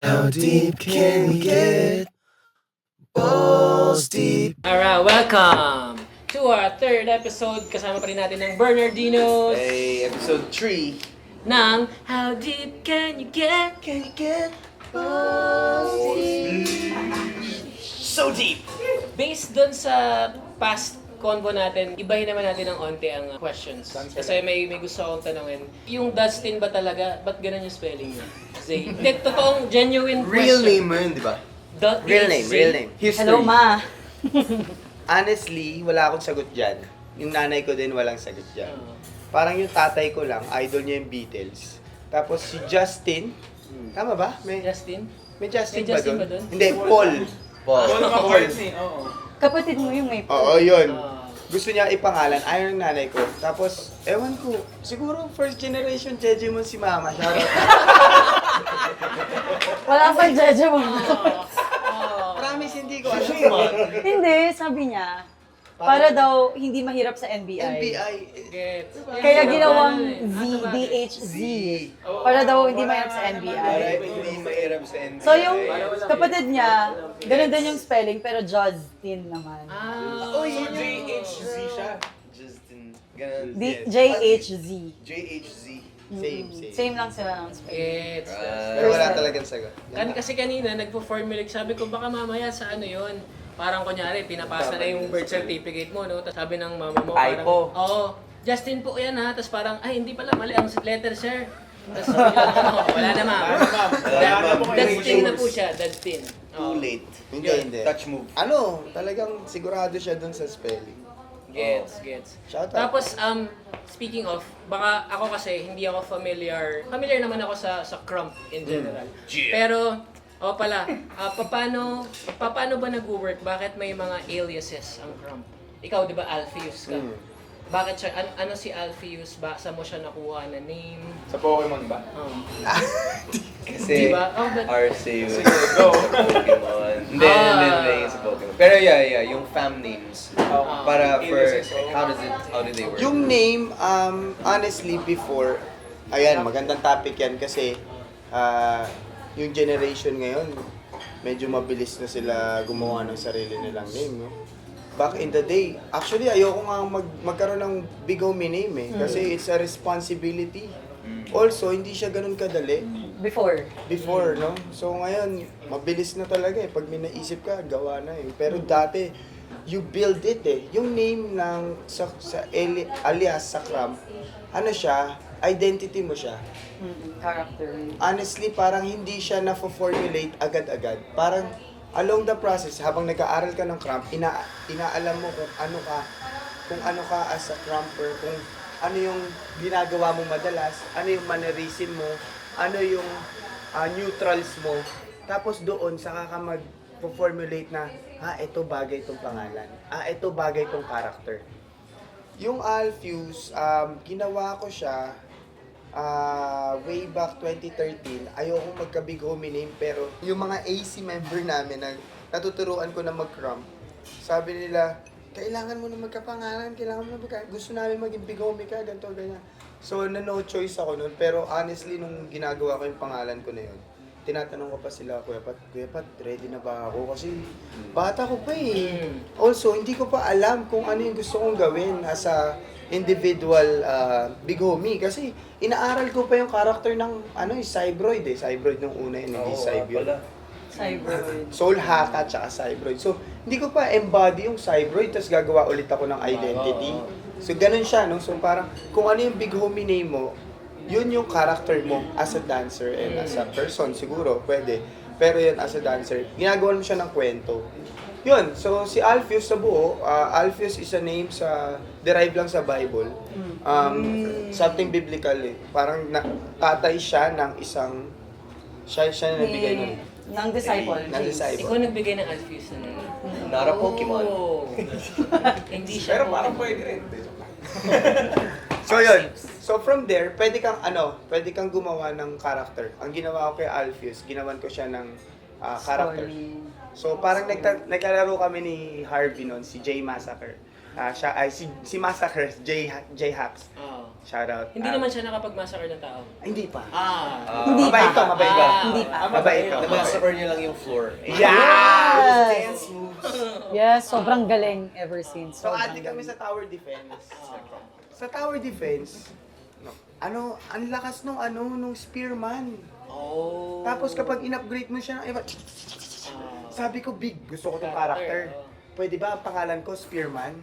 How deep can we get? Balls deep. Alright, welcome to our third episode. Kasama pa rin natin ng Bernardinos Hey, episode 3. ng How Deep Can You Get? Can you get balls deep? So deep! Based dun sa past convo natin, ibahin naman natin ng onte ang questions. Kasi may gusto akong tanongin. Yung Dustin ba talaga, ba't ganun yung spelling niya? Zay. Hindi, totoong genuine Real question. name mo yun, di ba? Real name. History. Hello, Ma. Honestly, wala akong sagot dyan. Yung nanay ko din walang sagot dyan. Parang yung tatay ko lang, idol niya yung Beatles. Tapos si Justin, tama ba? Justin? May Justin, May Justin ba dun? Hindi, Paul. Paul McCartney, oo. Kapatid mo yung may Oo, yun. Ah. Gusto niya ipangalan, ayaw ng nanay ko. Tapos, ewan ko, siguro first generation Jejemon si mama. Shoutout. Wala pang jeje mo. Promise, hindi ko alam. Hindi, sabi niya. Para daw hindi mahirap sa NBI. NBI. Gets. Kaya ginawang Z, Ah, DHZ. Para daw hindi mahirap sa NBI. Hindi mahirap sa NBI. So yung kapatid niya, ganun din yung spelling, pero Justin naman. Ah, Uy, So, JHZ siya. Justin. Ganun. JHZ. JHZ. Same. Same lang sila ng spelling. gets. Pero wala talagang sagot. Kasi kanina, nagpo-formulate, sabi ko, baka mamaya sa ano yun. Parang kunyari, pinapasa na yung birth certificate mo, no? Tapos sabi ng mama mo, parang, Typo. oo, Justin po yan ha. Tapos parang, ay, hindi pala, mali ang letter, sir. Tapos sabi lang, wala na ma'am. Dustin na po siya, Dustin. Too late. Hindi, Yun. hindi. Touch move. Ano, talagang sigurado siya dun sa spelling. Gets. Shoutout. Tapos, speaking of, baka ako kasi, hindi ako familiar naman ako sa crump in general. Pero, pala, paano ba nag-work? Bakit may mga aliases ang crump? Ikaw, di ba, Alpheus ka? Bakit siya, ano si Alpheus ba? Saan mo siya nakuha na name? Sa Pokemon ba? Kasi Diba? Oh, but- Arceus Sige, go. sa Pokemon. Hindi, Ah. hindi yung sa Pokemon. Pero yeah, yung fam names. Para for, Aliases, oo. how do they work? Yung name, honestly, before, ayan, magandang topic yan kasi yung generation ngayon, medyo mabilis na sila gumawa ng sarili nilang name, no? Back in the day, actually, ayoko nga magkaroon ng big homie name eh, kasi it's a responsibility. Also, hindi siya ganun kadali before, no? So ngayon, mabilis na talaga eh. Pag may naisip ka, gawa na eh. Pero dati, you build it eh. Yung name ng alias sa Cramp, ano siya, identity mo siya. Character. Honestly, parang hindi siya na-formulate agad-agad. Parang along the process, habang nag-aaral ka ng Cramp, inaalam mo kung ano ka as a Cramper, kung ano yung ginagawa mo madalas, ano yung mannerism mo, ano yung neutrals mo. Tapos doon, saka ka mag-formulate na, ito bagay itong pangalan. Ito bagay itong character. Yung Alpheus, ginawa ko siya way back 2013. Ayokong magka-big homie name, pero yung mga AC member namin na natuturuan ko na mag-cramp, sabi nila, kailangan mo na magkapangalan, gusto namin maging big homie ka, ganito, ganyan. So, no choice ako nun, pero honestly, nung ginagawa ko yung pangalan ko na yun, tinatanong ko pa sila, Kuya Pat, ready na ba ako? Kasi bata ko pa eh. Also, hindi ko pa alam kung ano yung gusto kong gawin as a individual big homie. Kasi inaaral ko pa yung character ng Cybroid eh. Cybroid nung una yun, hindi Cybroid. Cyber. Soul Haka tsaka Cybroid. So, hindi ko pa embody yung Cybroid, tapos gagawa ulit ako ng identity. So, ganun siya, no? So, parang kung ano yung big homie name mo, yun yung character mo as a dancer and as a person, siguro, pwede. Pero yun, as a dancer, ginagawa mo siya ng kwento. Yun, so si Alpheus sa buo, Alpheus is a name derive lang sa Bible. Something biblical eh. Parang tatay siya ng isang, siya na nagbigay nun. Ng disciple. Ng disciple. Ikaw nagbigay ng Alpheus na name. Not a Pokemon. Oh. Hindi siya Pero parang pwede rin. So yun. So from there, pwede kang gumawa ng character. Ang ginawa ko kay Alpheus, ginawan ko siya ng character. Story. So parang nagkalaro kami ni Harvey noon, si Jay Massacre. siya ay si Massacre, J Hacks. Oo. Shout out. Hindi naman siya nakapag-massacre ng tao. Hindi pa. Hindi Mabait pa. to, mabait to. Hindi pa. Mabait to. Nabasa niyo lang yung floor. Yes! Dance moves. Yes, sobrang galing ever since. So, Sobrang ate kami galing. sa tower defense. Sa tower defense, ang lakas nung spearman. Oh. Tapos kapag in-upgrade mo siya ng iba, sabi ko, big, gusto ko tong character. Pwede ba ang pangalan ko, Spearman?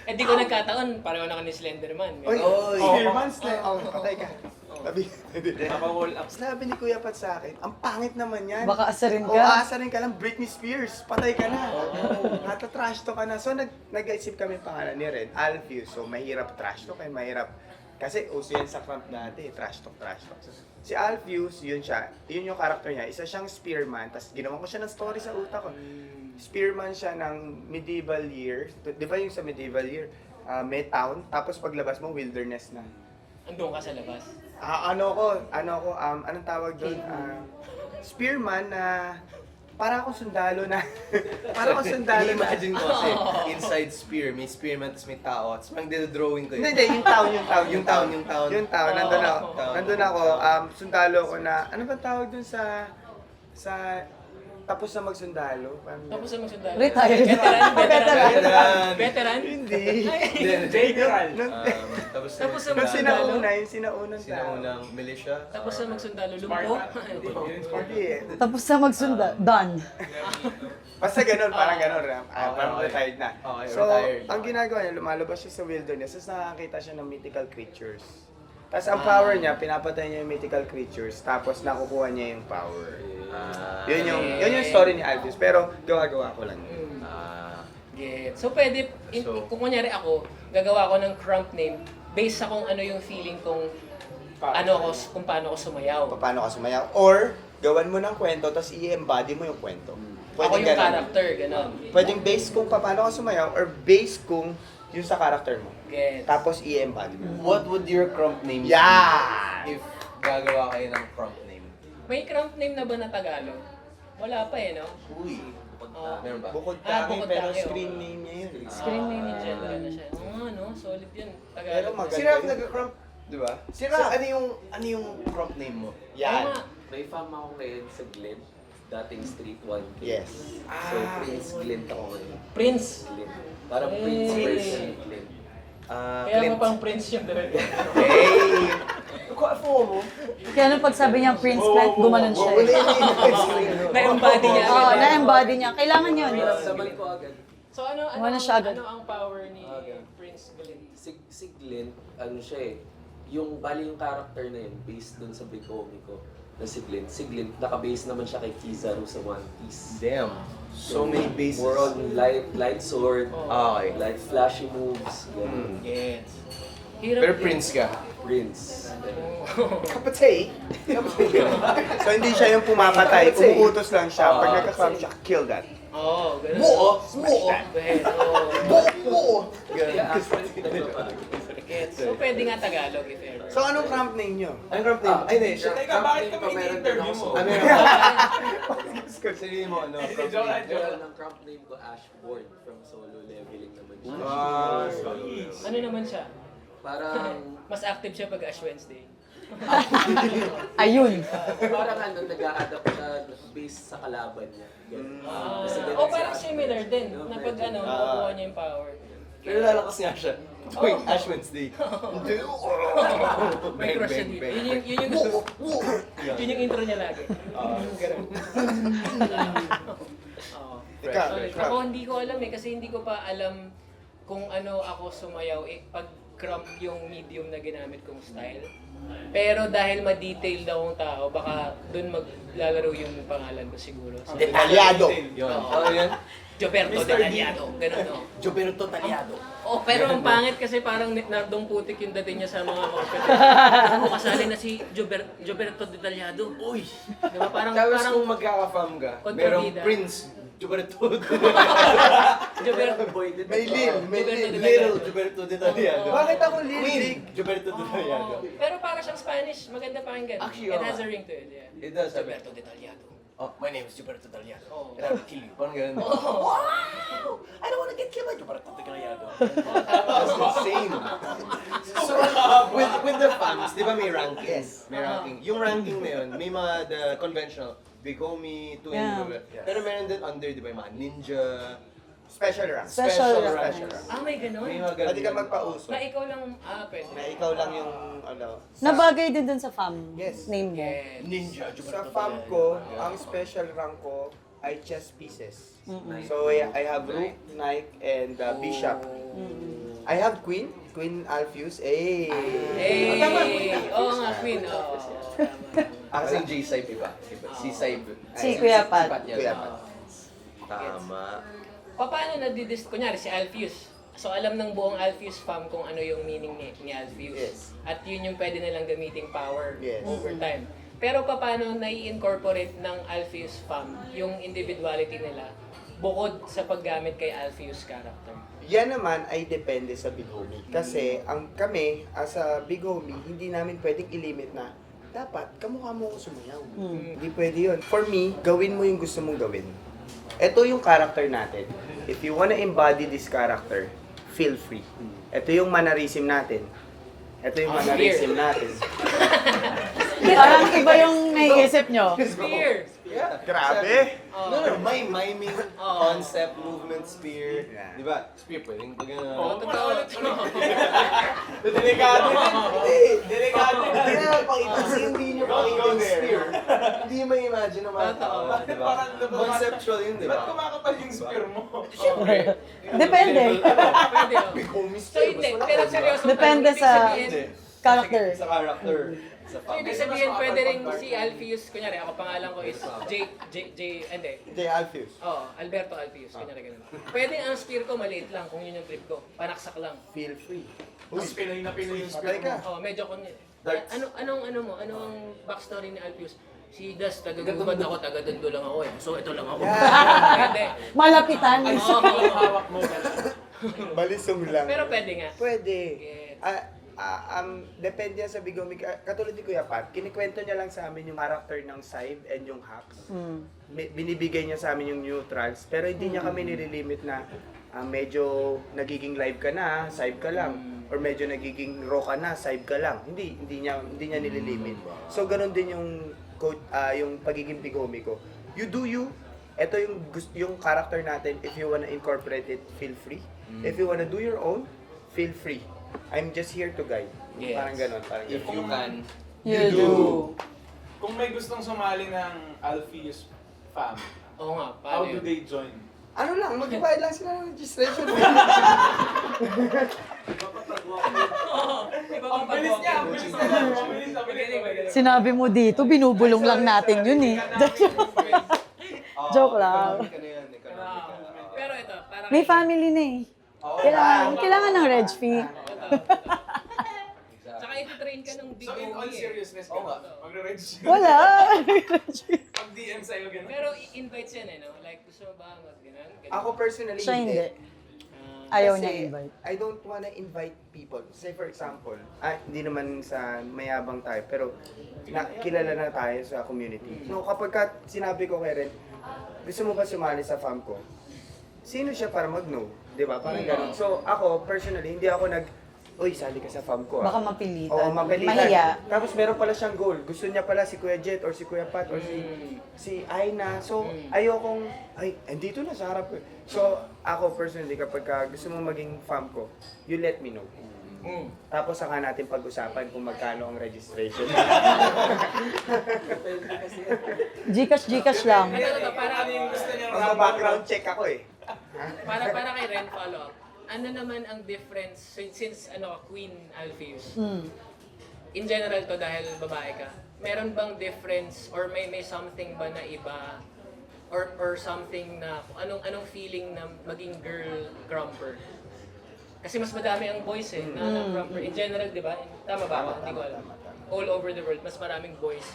Eh di ko nagkataon, pareho na ka ni Slenderman. Oy, Oy. Spearman, patay ka. Sabi, Naka-wall up. sabi ni Kuya Pat sa akin, ang pangit naman yan. Baka asarin O, ka. aasarin ka lang, Britney Spears, patay ka na. Nata-trash talk ka na. So, nag-isip kami pangalan ni Red, Alfie. So, mahirap trash talk, mahirap. Kasi uso yan sa camp dati, trash talk. So, si Alpheus, yun siya. Yun yung character niya. Isa siyang spearman. Tapos ginawa ko siya ng story sa utak ko. Spearman siya ng medieval year. Di ba yung sa medieval year? May town. Tapos paglabas mo, wilderness na. Andun ka sa labas. Anong tawag doon? Spearman na para akong sundalo na. Para akong sundalo na. Imagine ko kasi, inside spear, may spearman, tapos may tao. Tapos parang drawing ko yun. Hindi, yung town. Yung town. Yung town, nandun ako. Town. Nandun ako, sundalo ko na, ano ba tawag dun sa tapos na magsundalo? Tapos na magsundalo. Retired. Veteran? Hindi. General. Tapos Tapos na Nung magsundalo. yung sinaunang tao. sinaunang militia. Tapos na magsundalo. Lumpo? Hindi eh. Tapos na magsunda. Done. Basta ganun, parang ganun. Parang okay. retired na. Okay, So, retired. ang ginagawa niya, lumalabas siya sa wilderness, tapos nakakita siya ng mythical creatures. Tapos ang power niya, pinapatay niya yung mythical creatures, tapos nakukuha niya yung power. Yun yung story ni Alphys, pero gawa-gawa ko lang. Yeah. So pwede, kung kunyari ako, gagawa ko ng crump name based sa kung ano yung feeling kung kung paano ko sumayaw. Paano ka sumayaw? Or, gawan mo ng kwento, tapos i-embody mo yung kwento. Ako yung ganun. character, gano'n. Pwedeng base kung paano ka sumayaw, or base kung yung sa character mo. Gets. Tapos i-embody mo. What would your crump name be? Yeah! If gagawa kayo ng crump name? May crump name na ba na Tagalog? Wala pa eh, no? Uy. Meron ba? Bukod Bukod pero tangi, screen oo. name niya yun. Screen name niya. General na siya. Oo nga, no? Solid yun. Pero Tagalog. maganda. Si Rap nag-crump, di ba? Si Rap. So, ano yung crump name mo? Yan. Tama. May fam ako ngayon sa Glen, dating Street 1. Yes. So, Prince Glen ako ngayon. Prince. Glen. Parang Hey. Prince version Glen. Kaya mo pang Prince yung talaga. Hey! Kaya nung pagsabi niya Prince Clint, gumanon siya. Na-embody niya. Oo, na-embody niya. Kailangan yun. Naman ko agad. So ano Wala siya agad. ano ang power ni Prince Glenn? Si Glen, ano siya eh, yung bali yung character na yun, based dun sa Bikomi ko na si Glen, naka-base naman siya kay Kizaru sa One Piece. Damn. So many bases. We're on light sword, Okay. light flashy moves, ganun. Yes. Hirap Pero din. Prince ka. Prince. Kapatay. So hindi siya yung pumapatay, umuutos lang siya. Pag nagka-cram siya, kill that. Oo, ganun. Buo! Pwede, oo. Buo! Kaya actually, nagpapag. Gets. So pwede nga Tagalog if ever. So anong cramp name nyo? Anong crump name? Ay, hindi. Teka, bakit kami ini-interview mo? Ano yun? Sabihin mo, ano? crump Joke lang, name? joke. Ang cramp name ko, Ashborn, from solo leveling naman siya. Ano naman siya? Parang, Mas active siya pag Ash Wednesday. Ayun. parang ano, nag-a-adapt siya based sa kalaban niya. Ganun. Kasi ganun Oh, si parang Ashborn. similar din. No, Na pag medyo. nakukuha niya yung power. Pero lalakas nga siya. Tuwing Ash Wednesday. May crush siya dito. Yun yung intro niya lagi. Ganun. Oo. Ikaw, Solid. Crump. Ako hindi ko alam eh, kasi hindi ko pa alam kung ano ako sumayaw eh, pag crump yung medium na ginamit kong style. Pero dahil ma-detailed akong tao, baka dun maglalaro yung pangalan ko siguro. So, Detalyado. Yun. Oo. Ano yun? Gioberto Detaliado, ganun no. Gioberto Taliado. Oh, pero ang pangit kasi parang nardong putik yung dating niya sa mga competition. Ako kasali na si Gioberto Detaliado. Uy! Diba? Parang Tapos kung magkaka-fam ka, merong Kontrabida. Prince Gioberto. Gioberto May Lil, may Gioberto Lil. Little Gioberto de Taliado. Bakit ako Lil? Queen Dick? Gioberto de Taliado. Pero para siyang Spanish, maganda pakinggan. Actually, It oo. has a ring to it, yeah. It does have it. Gioberto Detaliado. oh, my name is Gilberto Tagliano. Oo. And I will kill you. Parang ganun. Oo. Wow! I don't wanna get killed by Gilberto Tagliano. That's insane. So, with the fans, di ba may ranking? Yes. May ranking. Yung ranking na yun, may mga the conventional, Big Homie, Twin, Yeah. pero meron din under, di ba, yung mga ninja, Special rank. Special rank. Special rank. Ah, may ganun. may mga ganun. Pwede ka magpauso. Na ikaw lang, pwede. Na ikaw lang yung ano. Nabagay din dun sa fam Yes. name mo. Yes. Ninja, Sa Gilberto fam Tagliano. ko, ang special rank ko ay chess pieces. So I have Rook, Knight, and Bishop. I have Queen, Queen Alpheus. Hey! Oo nga, Queen. Oo. Kasi yung J-Sype iba. Si Sype. Si Kuya Pat. yan. Kuya Pat. Tama. Paano kunyari si Alpheus? So alam ng buong Alpheus fam kung ano yung meaning ni Alpheus. Yes. At yun yung pwede nilang gamiting power Yes. over time. Pero paano nai-incorporate ng Alpheus fam yung individuality nila bukod sa paggamit kay Alpheus character? Yan naman ay depende sa Big Homie. Kasi kami, as a Big Homie, hindi namin pwedeng ilimit na dapat kamukha mo ko sumayaw. Hindi pwede yun. For me, gawin mo yung gusto mong gawin. Ito yung character natin. If you wanna embody this character, feel free. Ito yung mannerism natin. Ito yung mannerism natin. Parang iba yung naiisip nyo. Spear! Yeah. Grabe! No, may miming concept, movement, spear. Yeah. Di ba? Spear pwedeng pag Totoo. Delikado yan. Delikado yan. Hindi na pakita kasi hindi nyo pakita yung spear. Hindi nyo may imagine na mga tao. Di ba? Parang Conceptual yun, di Ba't ba? kumakapal yung spear mo? Depende. Pwede. oh. Big homie So hindi, pero seryoso. Depende ibig sa sabihin- character. Sa character. Sa So, ibig sabihin, pwede rin si Alpheus, kunyari, ako pangalan ko is hindi. Jay Alpheus. Oo, Alberto Alpheus, kunyari ganun. Pwede ang spear ko maliit lang kung yun yung trip ko. Panaksak lang. Feel free. Mas Pinoy na Pinoy yung Patay spear ka. mo. Oo, medyo kun Darts. Anong backstory ni Alpheus? Si Das, taga-gubad ako, taga-dundo lang ako eh. So, ito lang ako. Pwede. Malapitan. Oo. Hawak mo. Balisong lang. Pero pwede nga. Pwede. Yes. Depende yan sa Big Homie. Katulad ni Kuya Pat, kinikwento niya lang sa amin yung character ng Sybe and yung Hacks. Binibigay niya sa amin yung neutrals, pero hindi niya kami nililimit na medyo nagiging live ka na, Sybe ka lang. Or medyo nagiging raw ka na, Sybe ka lang. Hindi niya nililimit. So ganun din yung yung pagiging Big Homie ko. You do you. Ito yung character natin. If you wanna incorporate it, feel free. If you wanna do your own, feel free. I'm just here to guide. Yes. Parang ganon. If you can. You do. Kung may gustong sumali ng Alpheus fam, Oo nga, how paano do yun? they join? Ano lang, magbayad lang sila ng registration. Ang bilis niya! Ang bilis niya! Ang bilis! Ang bilis! Sinabi mo dito, binubulong lang natin yun eh. Joke lang. Economic ano yan, economic. Pero ito, parang... May family na eh. Kailangan ng reg fee. Tsaka iti-train ka ng Big So in all Homie eh. seriousness ka, magre-register Wala. pag DM sa'yo ganun. Pero invite yan eh, no? Like, gusto mo ba mag-ganon? Ako personally, Siya hindi. Ayaw niya Kasi invite. I don't wanna invite people. Say for example, hindi naman sa mayabang tayo, pero kilala na tayo sa community. So kapag sinabi ko kay Ren, gusto mo ba sumali sa fam ko? Sino siya para mag-no? Diba? Parang ganun. So ako, personally, hindi ako uy, sali ka sa fam ko. Baka mapilitan. Oo, mapilitan. Mahiya. Tapos meron pala siyang goal. Gusto niya pala si Kuya Jet or si Kuya Pat or si Aina. So, ayokong, andito na sa harap ko. So, ako personally, kapag gusto mo maging fam ko, you let me know. Tapos saka natin pag-usapan kung magkano ang registration. Gcash lang. Ito, Ano yung gusto niyang Mag-background check ako eh. para kay Ren follow-up. Ano naman ang difference since Queen Alpheus? In general to dahil babae ka. Meron bang difference or may something ba na iba or something na anong feeling na maging girl crumper? Kasi mas madami ang boys eh na crumper. In general, 'di ba? Tama ba ako? Hindi ko alam. All over the world, mas maraming boys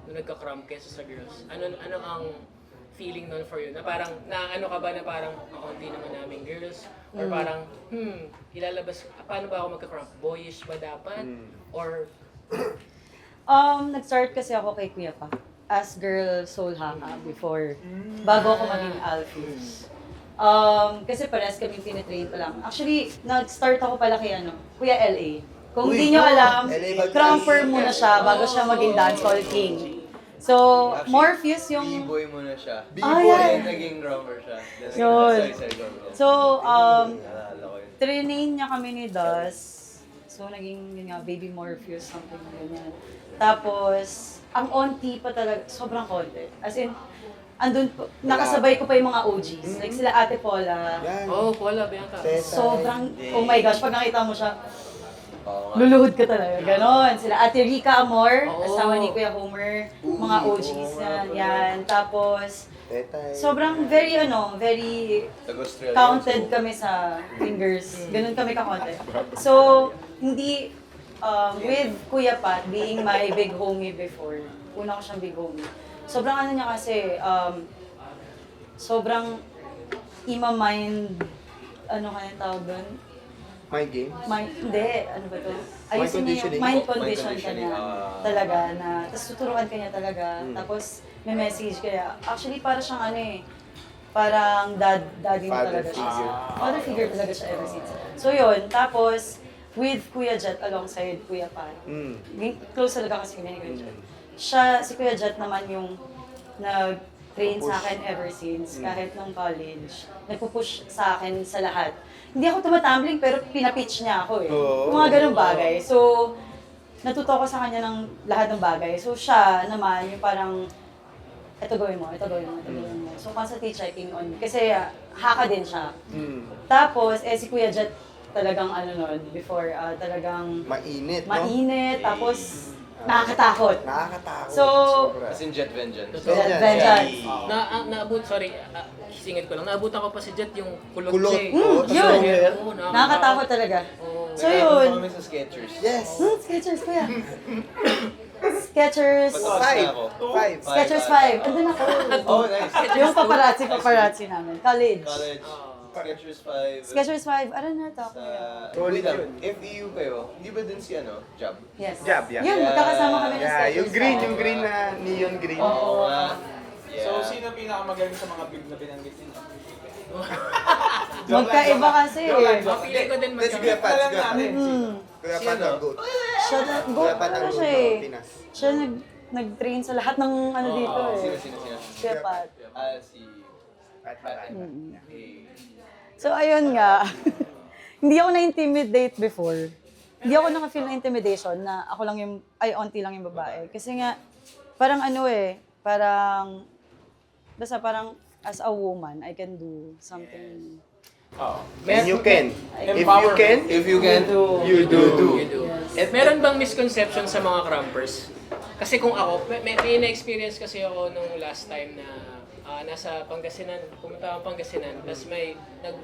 na nagka-crump kaysa sa girls. Ano ang feeling nun for you? Na parang, naano ka ba na parang, hindi naman namin girls? Or parang, ilalabas, paano ba ako magka-crump? Boyish ba dapat? Or, Nag-start kasi ako kay Kuya Pa. as girl soul haka before. Bago ako maging Alphys. Kasi parehas kami tinitrain pa lang. Actually, nag-start ako pala kay Kuya LA. Kung Uy, di nyo alam, LA Bagtas. crumper muna siya bago siya maging dancehall king. So, Morpheus yung... B-boy muna siya. Ah, yan. Naging drummer siya. Yun. Sorry, go. So, Naalala ko yun. training niya kami ni Das. So, naging yun nga, baby Morpheus, something ganyan. Tapos, ang onti pa talaga, sobrang konti. As in, andun po, nakasabay ko pa yung mga OGs. Like sila Ate Paula. Yan. Oh, Paula, Bianca. Tessa. Sobrang, oh my gosh, pag nakita mo siya, Oo nga. luluhod ka talaga. Ganon. Sila Ate Rica Amor, Oo. kasama ni Kuya Homer. Mga OGs yan. Yan. Tapos, Tetay. sobrang very Taga-Australia. counted kami sa fingers. Ganun kami ka-counted. So, hindi, with Kuya Pat being my big homie before, una ko siyang big homie. Sobrang ano niya kasi, sobrang ima-mind, ano kaya tawag doon? My game. Hindi, ano ba to? Ayusin niya yung conditioning. mind Mind condition ka conditioning, niya. Talaga, na, tapos tuturuan ka niya talaga. Tapos, may message kaya. Actually, para siyang parang daddy mo Father talaga siya. figure. Father figure talaga siya ever since. So yun, tapos, with Kuya Jet alongside Kuya Pat. Close talaga kasi kami ni Kuya Jet. Si Kuya Jet naman yung nag-train sa akin ever since, kahit nung college. Nagpupush sa akin sa lahat. Hindi ako tumatumbling, pero pinapitch niya ako eh. Oo. Mga ganung bagay. So, natuto ko sa kanya ng lahat ng bagay. So, siya naman, yung parang, ito gawin mo, ito gawin mo, ito gawin mo. So, constantly checking on. Kasi, haka din siya. Tapos, si Kuya Jet, talagang before, talagang Mainit, no? mainit, tapos nakakatakot. Nakakatakot. So, Sobra. As in Jet Vengeance. Vengeance. Naabot, sorry, singit ko lang. Naabutan ko pa si Jet yung kulot, Kulot. siya eh. Oo, Mm, yun. Oo, Nakakatakot talaga. Oo. So yun. Kami sa Skechers. Yes. Skechers, kuya. Skechers. Five. Five. Skechers 5. Andun ako. Oh, nice. Yung paparazzi namin. College. College. Skechers 5. Skechers 5. Ano na to? Sa... Solid Wait lang, yun. FEU kayo, di ba dun si Jab? Yes. Jab, yeah. Yun, magkakasama kami ng Yeah, Skechers yung green, 5. yung green na neon green. Oo. So, sino pinakamagaling sa mga big na binanggit niyo? Magkaiba kasi eh. Feeling ko din Let's magkakaroon. go, Pats. Alam natin. Kuya Pat ang goat. Siya go, Kuya Pat ang ano goat siya ng eh. Pinas. Siya nag-train sa lahat ng ano dito eh. Sino? Kuya Pat. Si... Pat Pat. Eh, So, ayun nga. Hindi ako na-intimidate before. Hindi ako naka-feel na intimidation na ako lang yung, onti lang yung babae. Kasi nga, parang basta parang as a woman, I can do something. And you can. If you can, you do. You do. Meron bang misconception sa mga crampers? Kasi kung ako, may na-experience kasi ako nung last time na nasa Pangasinan, pumunta ako Pangasinan, tapos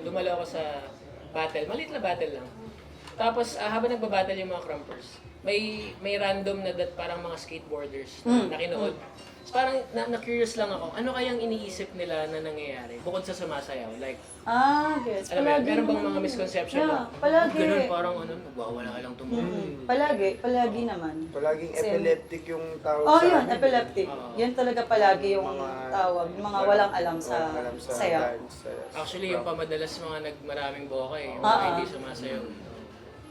lumalo ako sa battle, maliit na battle lang. Tapos habang nagbabattle yung mga crampers, may random na parang mga skateboarders na kinuod. So parang na-curious lang ako, ano kayang iniisip nila na nangyayari bukod sa sumasayaw? Like, Gets. alam mo yun, meron bang mga misconception Yeah, na palagi. ganun parang nagwawala ka lang tumulo. Palagi naman. Palaging Kasi- epileptic yung tawag Oh, sa yun, amin. epileptic. Yan talaga palagi yung tawag. Yung mga walang alam sa sayaw. dance, Actually, yung pamadalas mga maraming boka eh, yung Ah, mga hindi sumasayaw.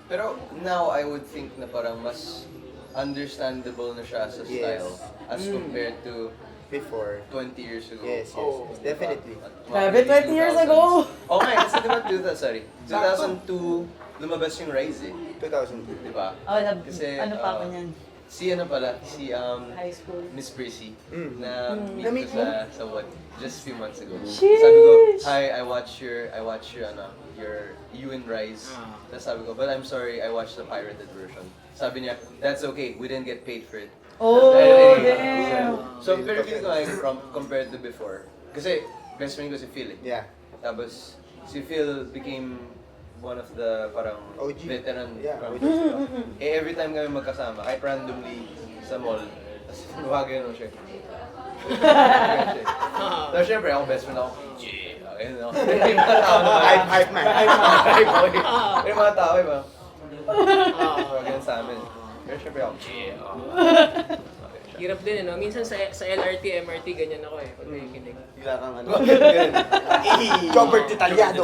Pero now I would think na parang mas understandable na siya as a style as compared to Before. 20 years ago. Yes, definitely. Grabe, 20 years ago! Okay, kasi diba 2002, lumabas yung Rise eh. 2002. Di ba? Kasi, ano pa ako niyan? Si High school. Miss Prissy Mm. na meet ko sa what just few months ago. Sheesh! Sabi ko, hi, I watch your You and Rise. Tapos sabi ko, but I'm sorry, I watched the pirated version. Sabi niya, that's okay, we didn't get paid for it. Oh, Anyway, damn! So, pero feeling ko compared to before. Kasi, best friend ko si Phil eh. Yeah. Tapos, si Phil became one of the parang OG. veteran Yeah, crampers. Every time kami magkasama, kahit randomly sa mall, tapos luwagay naman siya. Tapos syempre, ako best friend ako. Ayun ako. May mga tao naman. Hype man. May mga tao, iba. Ganyan sa amin. Pero syempre ako. Okay siya. Hirap din, no? Minsan sa LRT, MRT, ganyan ako eh. Pag nakikinig. Bigla kang ano. Robert Italiano.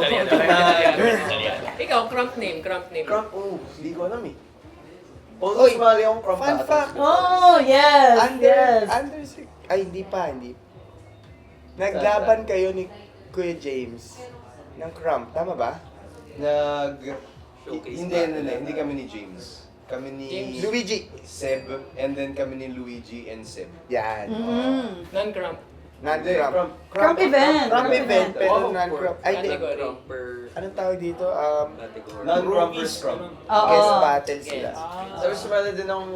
Ikaw, cramp name. Crump, hindi ko alam eh. Although sumali akong crump Fun fact. Oh, yes! yes! Under ay, hindi pa. Naglaban kayo ni Kuya James ng Crump, tama ba? Hindi kami ni James. Kami ni James. Luigi. Seb, and then kami ni Luigi and Seb. Yan. Non-cramp. Non-Crump. Crump event. Crump event, pero Oh, non-Crump. Ay, di. Category. Crumper Anong tawag dito? category. Non-crumpers crump. Oo. Guest battle sila. Tapos sumali din akong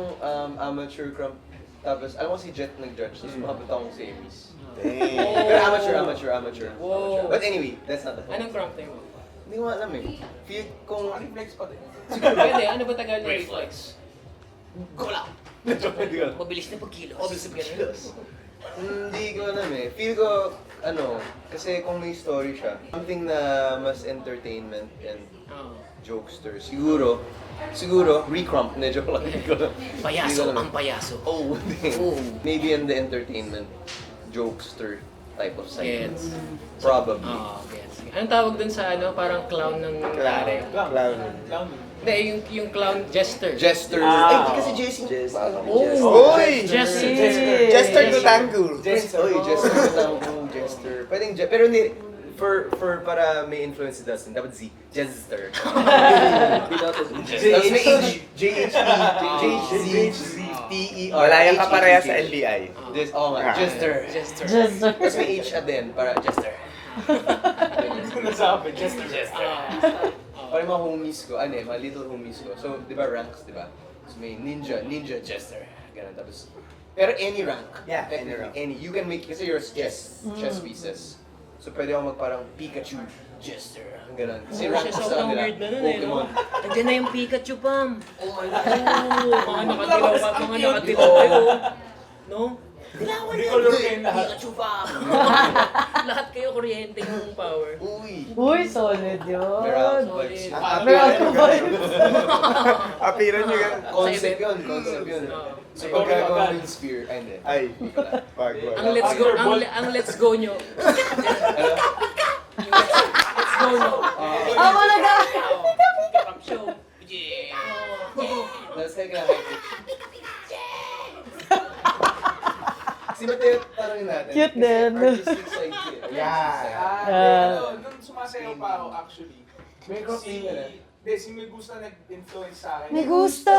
amateur crump. Tapos, alam ko si Jet nag-judge, tapos sumabot akong semis. Damn. Pero amateur. Wow. But anyway, that's not the point. Anong cramp name mo? Hindi ko alam eh. Feel kung... Reflex pa din. Pwede, ano ba tagal na reflex? Pwede ko. Mabilis na pagkilos. Mabilis na pagkilos. Hindi ko alam eh. Feel ko, kasi kung may story siya, something na mas entertainment and jokester. Siguro, recrump. Na joke lang. Hindi ko alam. Payaso, Hindi ko alam. ang payaso. Oh, Oh. maybe in the entertainment, jokester type of side. Gets. Probably. Gets. Anong tawag dun sa parang clown ng nangyari? Clown. Hindi, yung clown jester. Jester. Ah. Ay, di kasi Jesse. Oh! Oy! Jester. Jester to Tango. Oy, Jester. Jester. Pwedeng pero hindi. For para may influence si Dustin, dapat Z. Jester. Binoto sa Tapos may H. J-H-Z-T-E-R. Wala yung kapareha sa NBI. Oo nga, Jester. Jester. Just Tapos may H din, para Jester. Nasabi, Jester. Para mga homies ko, mga little homies ko. So, di ba ranks, di ba? So may ninja, Jester. Ganun, tapos... Pero any rank. Yeah, any Technically, rank. Any. You can make, kasi yours chess pieces. So pwede ako magparang Pikachu, Jester. Ganun. Kasi Oh, rank siya sa sobrang kanila. weird na nun eh, no? Pokemon. Nandiyan na yung Pikachu, Pam. Oh my God. Mga nakatilaw kayo. No? Hindi ko lookin lahat. Pikachu, Pam. Lahat kayo kuryente yung power. Uy! Uy, solid yun. May round points. Solid. Meron ba? Apiran nyo gan. Concept yun. So pag gagawa ng spear, ay hindi. Ay, wag. Ang let's go, ang let's go nyo. Let's go nyo. Ah, malaga! Pam show. Yeah. Tapos tayo kaya Si Mateo, tanongin natin. Cute din. Artistic side ko eh. Yeah. Nung sumasayaw pa ako actually, May crop si... name ka na? Hindi, si Megusta nag-influence sa akin. Me gusta!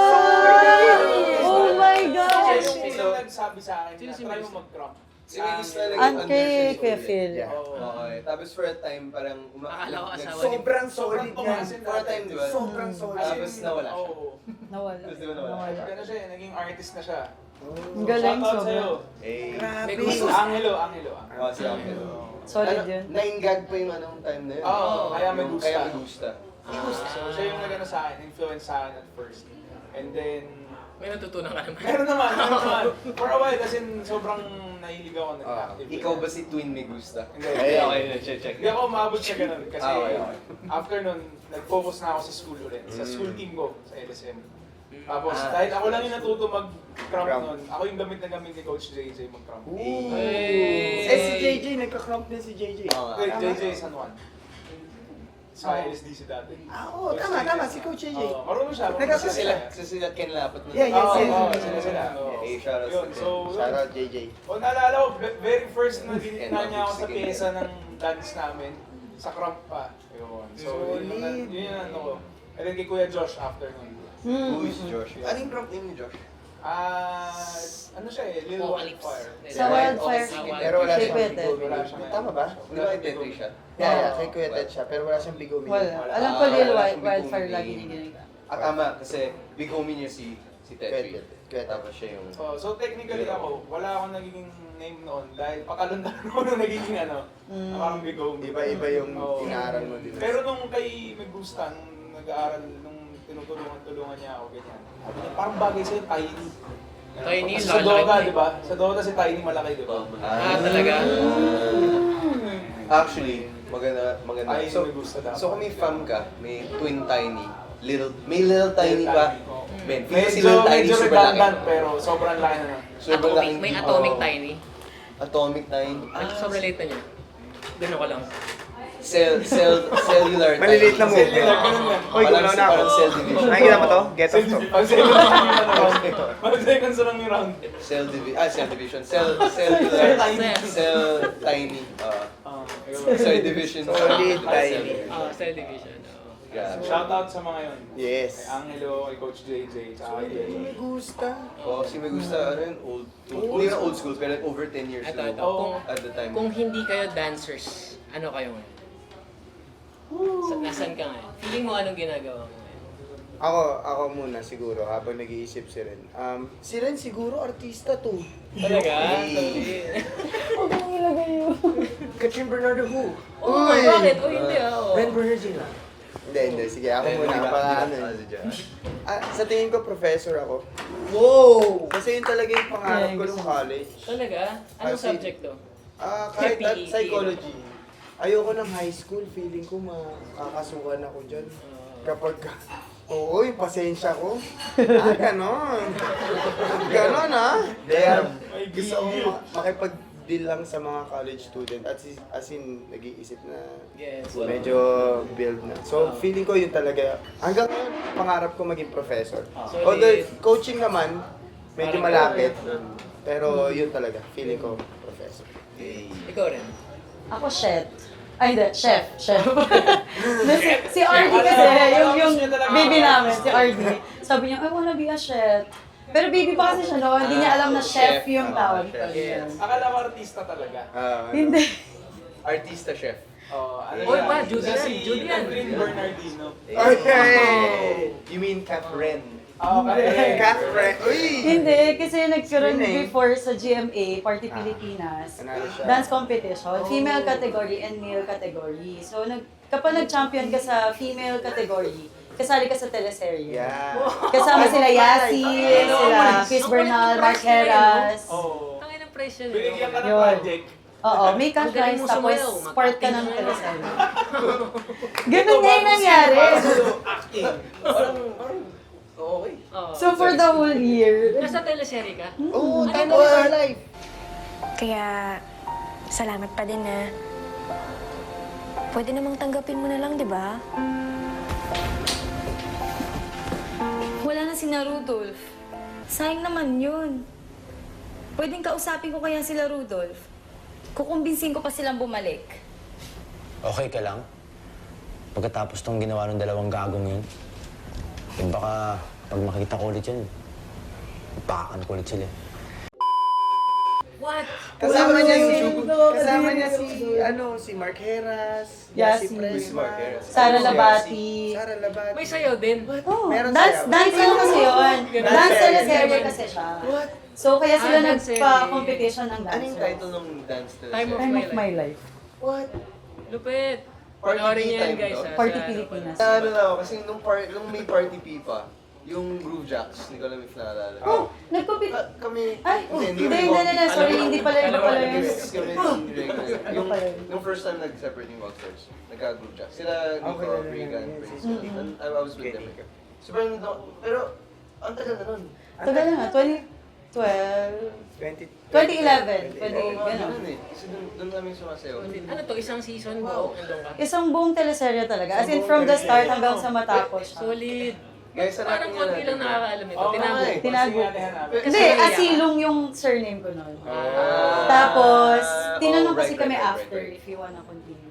Oh my gosh! Siya yung nagsabi sa akin na try mo mag-crop. Si Megusta naging Ang kay undershirt Kuya ulit. Phil. Yeah. Okay. Tapos for a time, parang Akala ko asawa ni- Sobrang solid yan. For a time, di ba? Sobrang solid. Tapos nawala siya. Oo. Nawala. Tapos di ba nawala? Gano'n siya, naging artist na siya. Ang galing, Shoutout sa'yo. sobrang. Eh. May Grabe. gusto. Angelo. Si Uncle. Solid yun. Nainggag pa yung anong time na yun. Oo, kaya may Yung gusta. Kaya may gusta. So, siya yung nagano sa akin, influence sa akin at first. And then, May natutunan ka naman. meron naman. For a while, kasi sobrang nahilig ako nag-active. Ikaw ba si Twin may gusta? Hindi. check. Hindi ako umabot sa ganun kasi Okay. after nun, nag-focus na ako sa school ulit. Sa school team ko, sa LSM. Tapos, dahil ako lang yung natuto mag-crump Crump. nun, ako yung gamit na gamit ni Coach JJ mag-crump. Eh, si JJ, nagka-crump din si JJ. Oo nga. Wait, JJ San Juan. Sa LSDC dati. Oo, tama, si Coach JJ. Oo, marunong siya. Nagkaka- Kasi sila Ken Lapot na. Yeah, yes, yes. Sila. Eh, shoutout Yun, sa so, Shout out JJ. O naalala ko, very first na ginitna niya ako sa pyesa ng dance namin, sa crump pa. Yun. So, yun yung ano ko. And then kay Kuya Josh after nun. Who is Josh? Anong crop name ni Josh? Ano siya eh, Little Wildfire. Sa Wildfire. Pero wala Kay siyang Kuya Ted. bigomil. Tama ba? Di ba kay Tetri siya? Yeah, kay Kuya Ted siya, pero wala siyang bigomil. Wala. Alam ko Wala Lil siyang Wildfire bigomil. lagi niya ginagawa. Tama, kasi big homie niya si Tetri. Kuya Ted. Tapos siya yung... So technically ako, wala akong nagiging name noon dahil pakalundan ko nung nagiging ano, parang bigo. Iba-iba yung Oo. inaaral mo din. Pero nung kay Megusta, nung nag-aaral, nung tinutulungan niya ako, ganyan. Sabi niya, parang bagay sa'yo, Tiny. Tiny, Kasi sa lalaki Dota, mo eh. di ba? Sa Dota si Tiny malaki, di ba? Talaga? Actually, maganda. Tiny So, Megusta dapat. so kung may fam ka, may twin tiny, may little tiny pa, Men, feel ko sila Medyo, tiny, medyo super laki. redundant, pero sobrang laki na. Sobrang Atomic, laki. may atomic Oo. tiny. Atomic tiny. Sobrang late na niya. Ganun ko lang. Cellular tiny. Maliliit na mo. Cellular, ganun lang. Hoy, gumalaw na ako. Parang cell division. Nakikita mo to? Get off to. Pag seconds lang yung ano, pag seconds lang yung round. Cell division. Cellular. Cell tiny. Ayun. Cell division. Solid tiny. Cell division. Oo. Grabe. Shoutout sa mga yun. Yes. Kay Angelo, kay Coach JJ, tsaka kay Me gusta. Oh, si may gusto, ano yun, hindi na old school, pero like over 10 years Ito, ago. ito. Oo. Kung, At the time. kung hindi kayo dancers, ano kayo ngayon? Nasaan ka ngayon? Feeling mo anong ginagawa mo ngayon? Ako muna siguro habang nag-iisip si Ren. Si Ren siguro artista to. Talaga? Huwag mong ilagay yun. Katrin Bernardo who? Oo, Uy! bakit? O hindi ah. Ren Bernardino. Hindi. Sige, ako Eh, muna. hindi ba- Baka hindi ano ba- eh. ano dyan? Sa tingin ko, professor ako. Wow! Kasi yun talaga yung pangarap ko nung college. Talaga? Anong Kasi- subject to? Kahit at PE, psychology. Ayoko ng high school. Feeling ko makakasuhan ako dyan. Kapag oo, yung pasensya ko. Ganon. Ganon Kaya gusto ko makipag-deal lang sa mga college student at as in nag-iisip na Yes. medyo build na. So feeling ko yun talaga. Hanggang ngayon, pangarap ko maging professor. Solid. Although coaching naman, medyo Parang- malapit. Pero yun talaga, feeling ko professor. Ikaw rin. Ako, chef. Ay, hindi. Chef. Si RD kasi, yung baby namin, si RD. Sabi niya, I wanna be a chef. Pero baby pa kasi siya noon, hindi niya alam na chef yung tawag. chef. Yes. Akala ko artista talaga. Hindi. Artista chef. Ano Oy, yan? pa, Judy Siya yan, si Judy yan. Catherine Bernardino. Okay! You mean Catherine? Catherine! Uy! Hindi, kasi nagkaroon Yun eh. before sa GMA, Party Pilipinas, Nanalo siya. dance competition, female category and male category. So, kapag nag-champion ka sa female category, kasali ka sa teleserye. Yeah. Kasama sila Yasi, sila Chris Bernal, Mark Heras. Oo. Tangin ng presyo yun. Binigyan ka ng Yun. project. Oo, may cash Ang galing prize mo tapos sumayaw, part ka ng mag-acting teleserye. Ganun nga yung nangyari. Acting. Parang, okay. Oo. So, for the whole year, Nasa teleserye ka? Oo, Ano tapos our life. Kaya, salamat pa din na pwede namang tanggapin mo na lang, di ba? Wala na si Rudolph. Sayang naman yun. Pwedeng kausapin ko kaya sila Rudolph. Kukumbinsin ko pa silang bumalik. Okay ka lang? Pagkatapos tong ginawa ng dalawang gagong yun, eh baka pag makita ko ulit yun, pakan ko ulit sila. What? Kasama niya si Mark Heras, Yasi. Presma, Sara Labati. Sara Labati. May sayaw din. Oh, Meron dance sayaw. ano kasi yun. Dance Dance serye. teleserye kasi siya. So, kaya sila dance serye. nagpa-competition ng Ano yung dancer. title ng dance Time teleserye? Time of my life. Lupit. Party Panoorin niyo yan, time guys. to? ha, Party sa- Pilipinas. Ano na ako, kasi nung may party P pa, yung Groove Jacks, hindi ko alam if naalala. Oh, nag-compete. Kami, Ay, hindi, kami sorry, hindi pala iba pala yun. Kami regular. Yung first time nag-separate yung Rockstars, nagka-Groove Jacks. Sila, Nico, Regan, Prince, I was with them. So, pero, ang tagal na nun. Tagal na nga, 2011, pwede gano'n. Ganun eh. Kasi doon namin sumasayaw. Ano to? Isang season buo? Andun ka? Isang buong teleserye talaga. As in, from the start hanggang sa matapos siya. Solid. Guys, Parang konti lang nakakaalam ito. Oo, Tinago. nga eh. Tinago. Tinago. Hindi, Asilong yung surname ko nun. Tapos, tinanong kasi kami right. after if you wanna continue.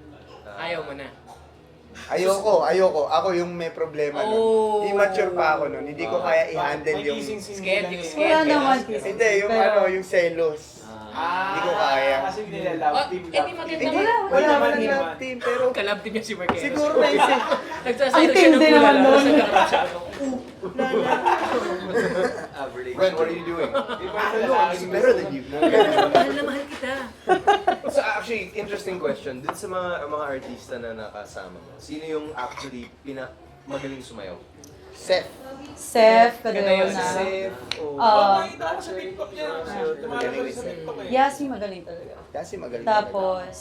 Ayaw mo na. Ayoko. Ako yung may problema Oh. nun. Immature pa ako nun. Hindi ko kaya i-handle yung... Scared, yung Wala scared. naman. Hindi, yung Pero- yung selos. Hindi ko kaya. Kasi nila love team, Eh, di love maganda team. Hindi, naman. wala naman naman yun. love team, pero Kalab din niya si Marquez. siguro naisip. Nagsasayaw Ang siya ng tindi pula naman lang nun. sa garap siya. Brent, what are you doing? I'm better than you. Mahal na mahal kita. So actually, interesting question. Dun sa mga artista na nakasama mo, sino yung actually magaling sumayaw? Seth. Seth, Ganda Cadena. yun. Seth o... Nakita ko sa TikTok niya. Lumalabas sa TikTok eh. Yasi magaling talaga. Kasi magaling. Tapos,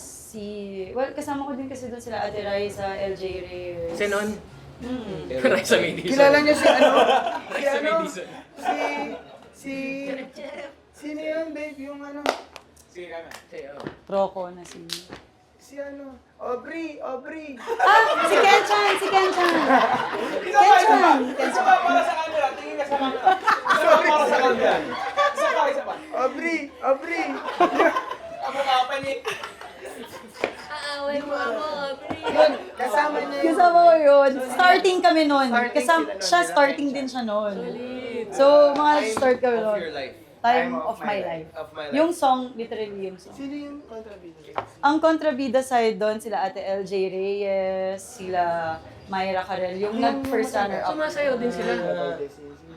kasama ko din kasi doon sila Ate Rai sa LJ Reyes. Senon. Raisa May Dizon. Kilala niyo si ano? Si Raisa May ano? Dizon. Sino yun, babe? Yung ano? Sige ka na. Rocco na si... Si ano? Aubrey! Si Kenchan! Si Kenchan! Isa pa para sa camera. Tingin ka sa camera. Isa pa para sa camera. Isa pa. Aubrey! Ako ka ni. Aaway mo ako, Aubrey. Yun, kasama niya yun. Kasama ko yun. Starting kami nun. Starting Kasama, sila nun, siya nila starting Kenchan. din siya nun. So, mga start kami Of nun. your life. Time of my life. Of my life. Yung song, literally yung song. Sino yung kontrabida? Ang kontrabida side doon, sila Ate LJ Reyes, sila Myra Carel, yung nag-first runner-up. Sumasayaw din sila.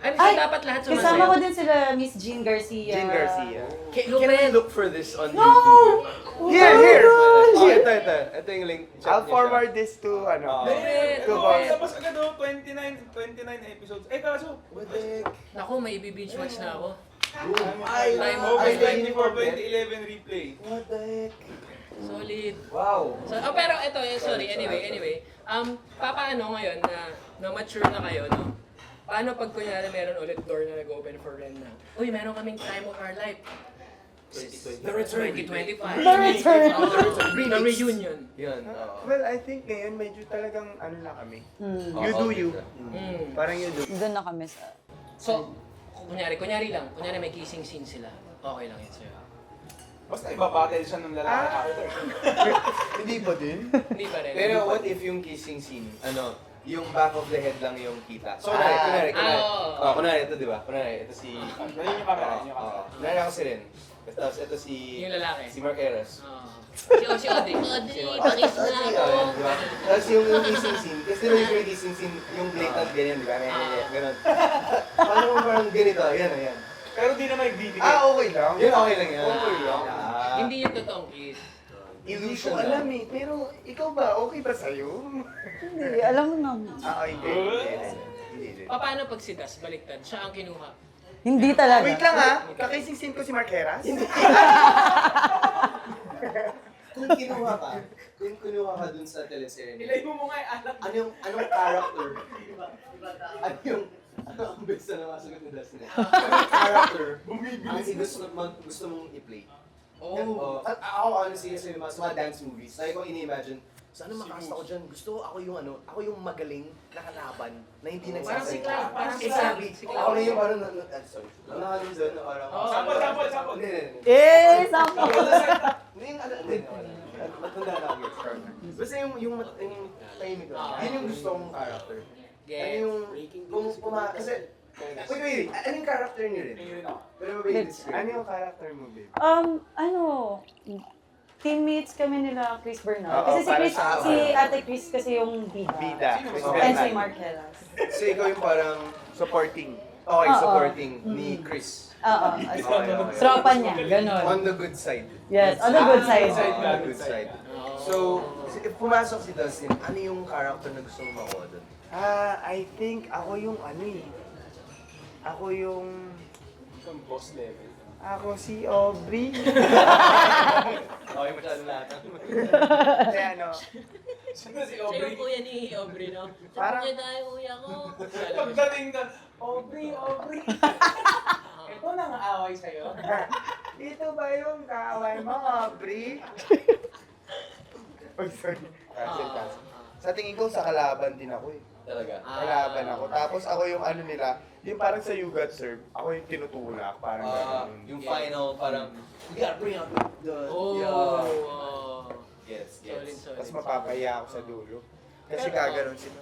Ay, Ay, dapat lahat sumasayaw. kasama ko din sila Miss Jean Garcia. Jean Garcia. Can we look for this on No! YouTube? Here! Oh, ito. Ito yung link. Check I'll niyo siya. forward this to, ano. Wait, to wait. Tapos agad 29 episodes. Kaso, Naku, may binge watch na ako. August 24, 2011 replay. What the heck? Solid. Wow. So, pero ito, sorry, anyway. Papaano ngayon na mature na kayo, no? Paano pag kunyari meron ulit door na nag-open for rent na, uy, meron kaming time of our life. 2025. The Return. The reunion. Yun. oo. Well, I think ngayon medyo talagang ano na kami. You Oo, do you. Mm. Parang you do. Doon na kami sa... So, kunyari may kissing scene sila. Okay lang yun sa'yo. Basta ibabattle siya ng lalaki after. Hindi ba din? Hindi pa rin. Pero what if yung kissing scene, yung back of the head lang yung kita? So, Ah. kunwari, ito diba? Kunwari, ito si... Dali yung camera. Kunwari ako si Ren. Tapos ito si... Yung lalaki. Si Mark Eras. Si Audrey. Audrey, pakis na ako. Diba? Tapos yung kissing scene, kasi diba yung kissing scene, yung blatant ganyan, diba? Ganon. Paano kung parang ganito? Ayan. Pero di naman nagbibigay. Okay lang. Yun, okay lang yan. Okay lang. Hindi yung totoong kiss. Hindi ko alam eh. Pero ikaw ba? Okay ba sa'yo? Hindi, alam mo naman. Hindi. Paano pag si Das baliktad? Siya ang kinuha. Hindi talaga. Wait lang ha. Kakising ko si Mark Heras? Kung kinuha ka dun sa teleserye, Ilay mo nga alam. anong character? Ano ang best na namasagot ni Dustin? Anong character ang gusto mong i-play? Ako honestly, sa mga dance movies, lagi ko ini-imagine, sana makasta ko dyan. Ako yung magaling na kalaban na hindi nagsasalita. Parang si Exactly. Cloud. Ako na yung parang, sorry. Nakalim doon na parang, Sample. Hindi. Sample! Hindi yung matanda na ako. Basta yung tahimik ko. Yun yung gusto kong character. Ano yung, kasi, wait, ano yung character niyo rin? Pero ba yung describe? Ano yung character mo, babe? Teammates kami nila Chris Bernal. Oo, Kasi para sa si Ate Chris kasi yung bida. Bida. And si Mark Heras. So ikaw yung parang Supporting. okay, Oo. supporting ni Chris. Oo. Tropa niya, ganon. On the good side. Yes, on the good side. On the good side. So, if pumasok si Dustin, ano yung character na gusto mong makuha doon? I think ako yung Ako yung... Yung boss level. Ako si Aubrey. Okay, masyadong lahat. Kaya ano, Sino si Siya Aubrey? yung kuya ni Aubrey, no? Parang- Sabi tayo, kuya ko. Pagdating doon, Aubrey. Ito na nga away sa'yo. dito ba yung kaaway mo, Aubrey? Oy, sorry. Cancel. Sa tingin ko, sa kalaban din ako eh. Talaga. Kalaban ako. Tapos ako yung ano nila, yung parang sa You Got Served, ako yung tinutulak. Parang ganun. Yung final, parang, we gotta bring out the... Yes. Solid. Tapos mapapaya ako sa dulo. Kasi kaganon sila.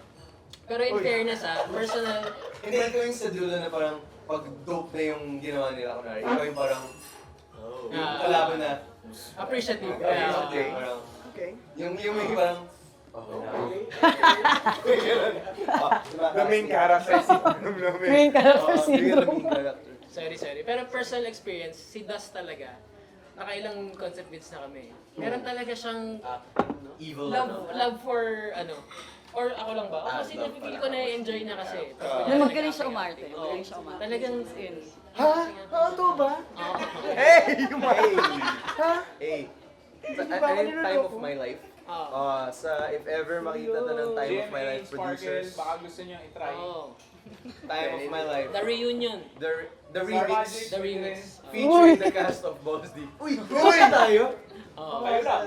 Pero in fairness personal, Hindi, ikaw yung sa dulo na parang, pag dope na yung ginawa nila, kunwari, ikaw yung parang, yung kalaban na, appreciative. Okay. Parang, Okay. yung may parang, The main character si Main character syndrome. Sorry. Pero personal experience, si Das talaga, nakailang concept beats na kami. Meron talaga siyang evil love for or ako lang ba? Kasi napipili ko na-enjoy niya kasi. Magaling siya umarte. Magaling siya umarte. Talagang yun. Ha? Ito ba? Oo. Hey! Yung Ha? Hey, Time of My Life. Ah. Sa if ever makita to ng Time of My Life producers, Baka gusto nyo i-try. Oh. Time of My Life. The reunion. The remix The remix. featuring the cast of Balls Deep. Uy! tayo? Oh. Kayo lang.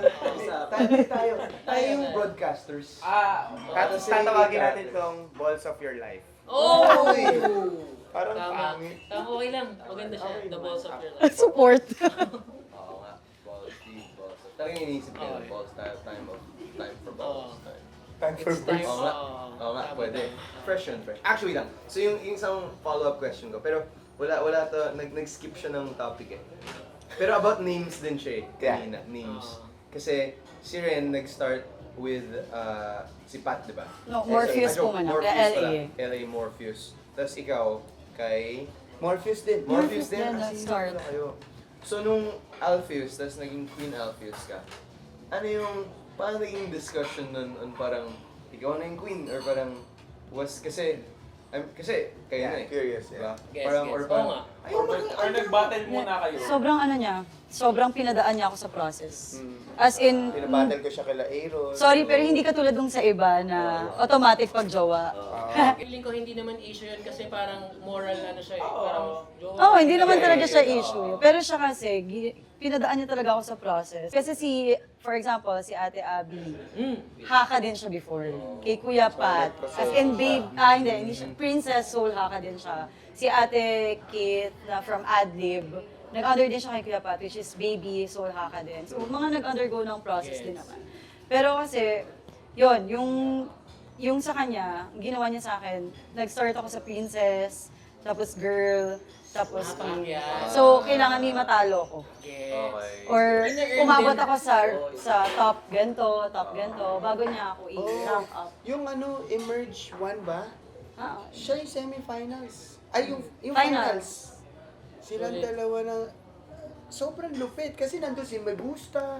Tayo. Tayo yung broadcasters. Tapos tatawagin natin tong Balls of Your Life. Oh! Parang Tama. pangit. Tama, okay lang. Maganda siya. The balls of your life. Support. Oo nga. Balls Deep, Balls of... Talagang iniisip ko yung Balls time for Balls. Time for It's time. birds. Oo nga. Oo nga, Tama, pwede. tama. Fresh yun, fresh. Actually lang. So yung isang follow-up question ko, pero wala to, nag-skip siya ng topic eh. Pero about names din siya eh, kanina, names. Kasi si Ren nag-start with si Pat, di ba? No, Morpheus po muna, kaya LA. LA Morpheus. Tapos ikaw, kay... Morpheus din. Morpheus din, Ah, nag-start. sino kayo? So nung Alpheus, tapos naging Queen Alpheus ka, ano yung, paano naging discussion nun on parang, ikaw na yung queen, or parang, kasi kayo na eh. Curious, Diba? Guess, Parang, guess. or parang, Oo nga. Or nag-battle muna kayo. Sobrang ano niya, sobrang pinadaan niya ako sa process. As in, Pinabattle ko siya kila Aaron. sorry pero hindi katulad nung sa iba na automatic pag jowa. Feeling ko hindi naman issue yun kasi parang moral ano siya eh. Parang jowa. Oo, hindi naman talaga siya issue. Pero siya kasi, pinadaan niya talaga ako sa process. Kasi for example, si Ate Abby, haka din siya before. Kay Kuya Pat, as in babe, hindi siya, Princess Soul haka din siya. Si Ate Kate na from Adlib, nag-under din siya kay Kuya Pat, which is baby soul haka din. So, mga nag-undergo ng process din naman. Pero kasi, yon yung sa kanya, ginawa niya sa akin, nag-start ako sa Princess, tapos Girl, tapos King. So, kailangan may matalo ko. Yes. okay. Or Ina-earn umabot din. ako sa top ganto, bago niya ako i-rank up. Yung Emerge 1 ba? Ah, Siya yung semifinals. Ay, yung Finals. finals. Silang dalawa na sobrang lupit kasi nandun si Megusta,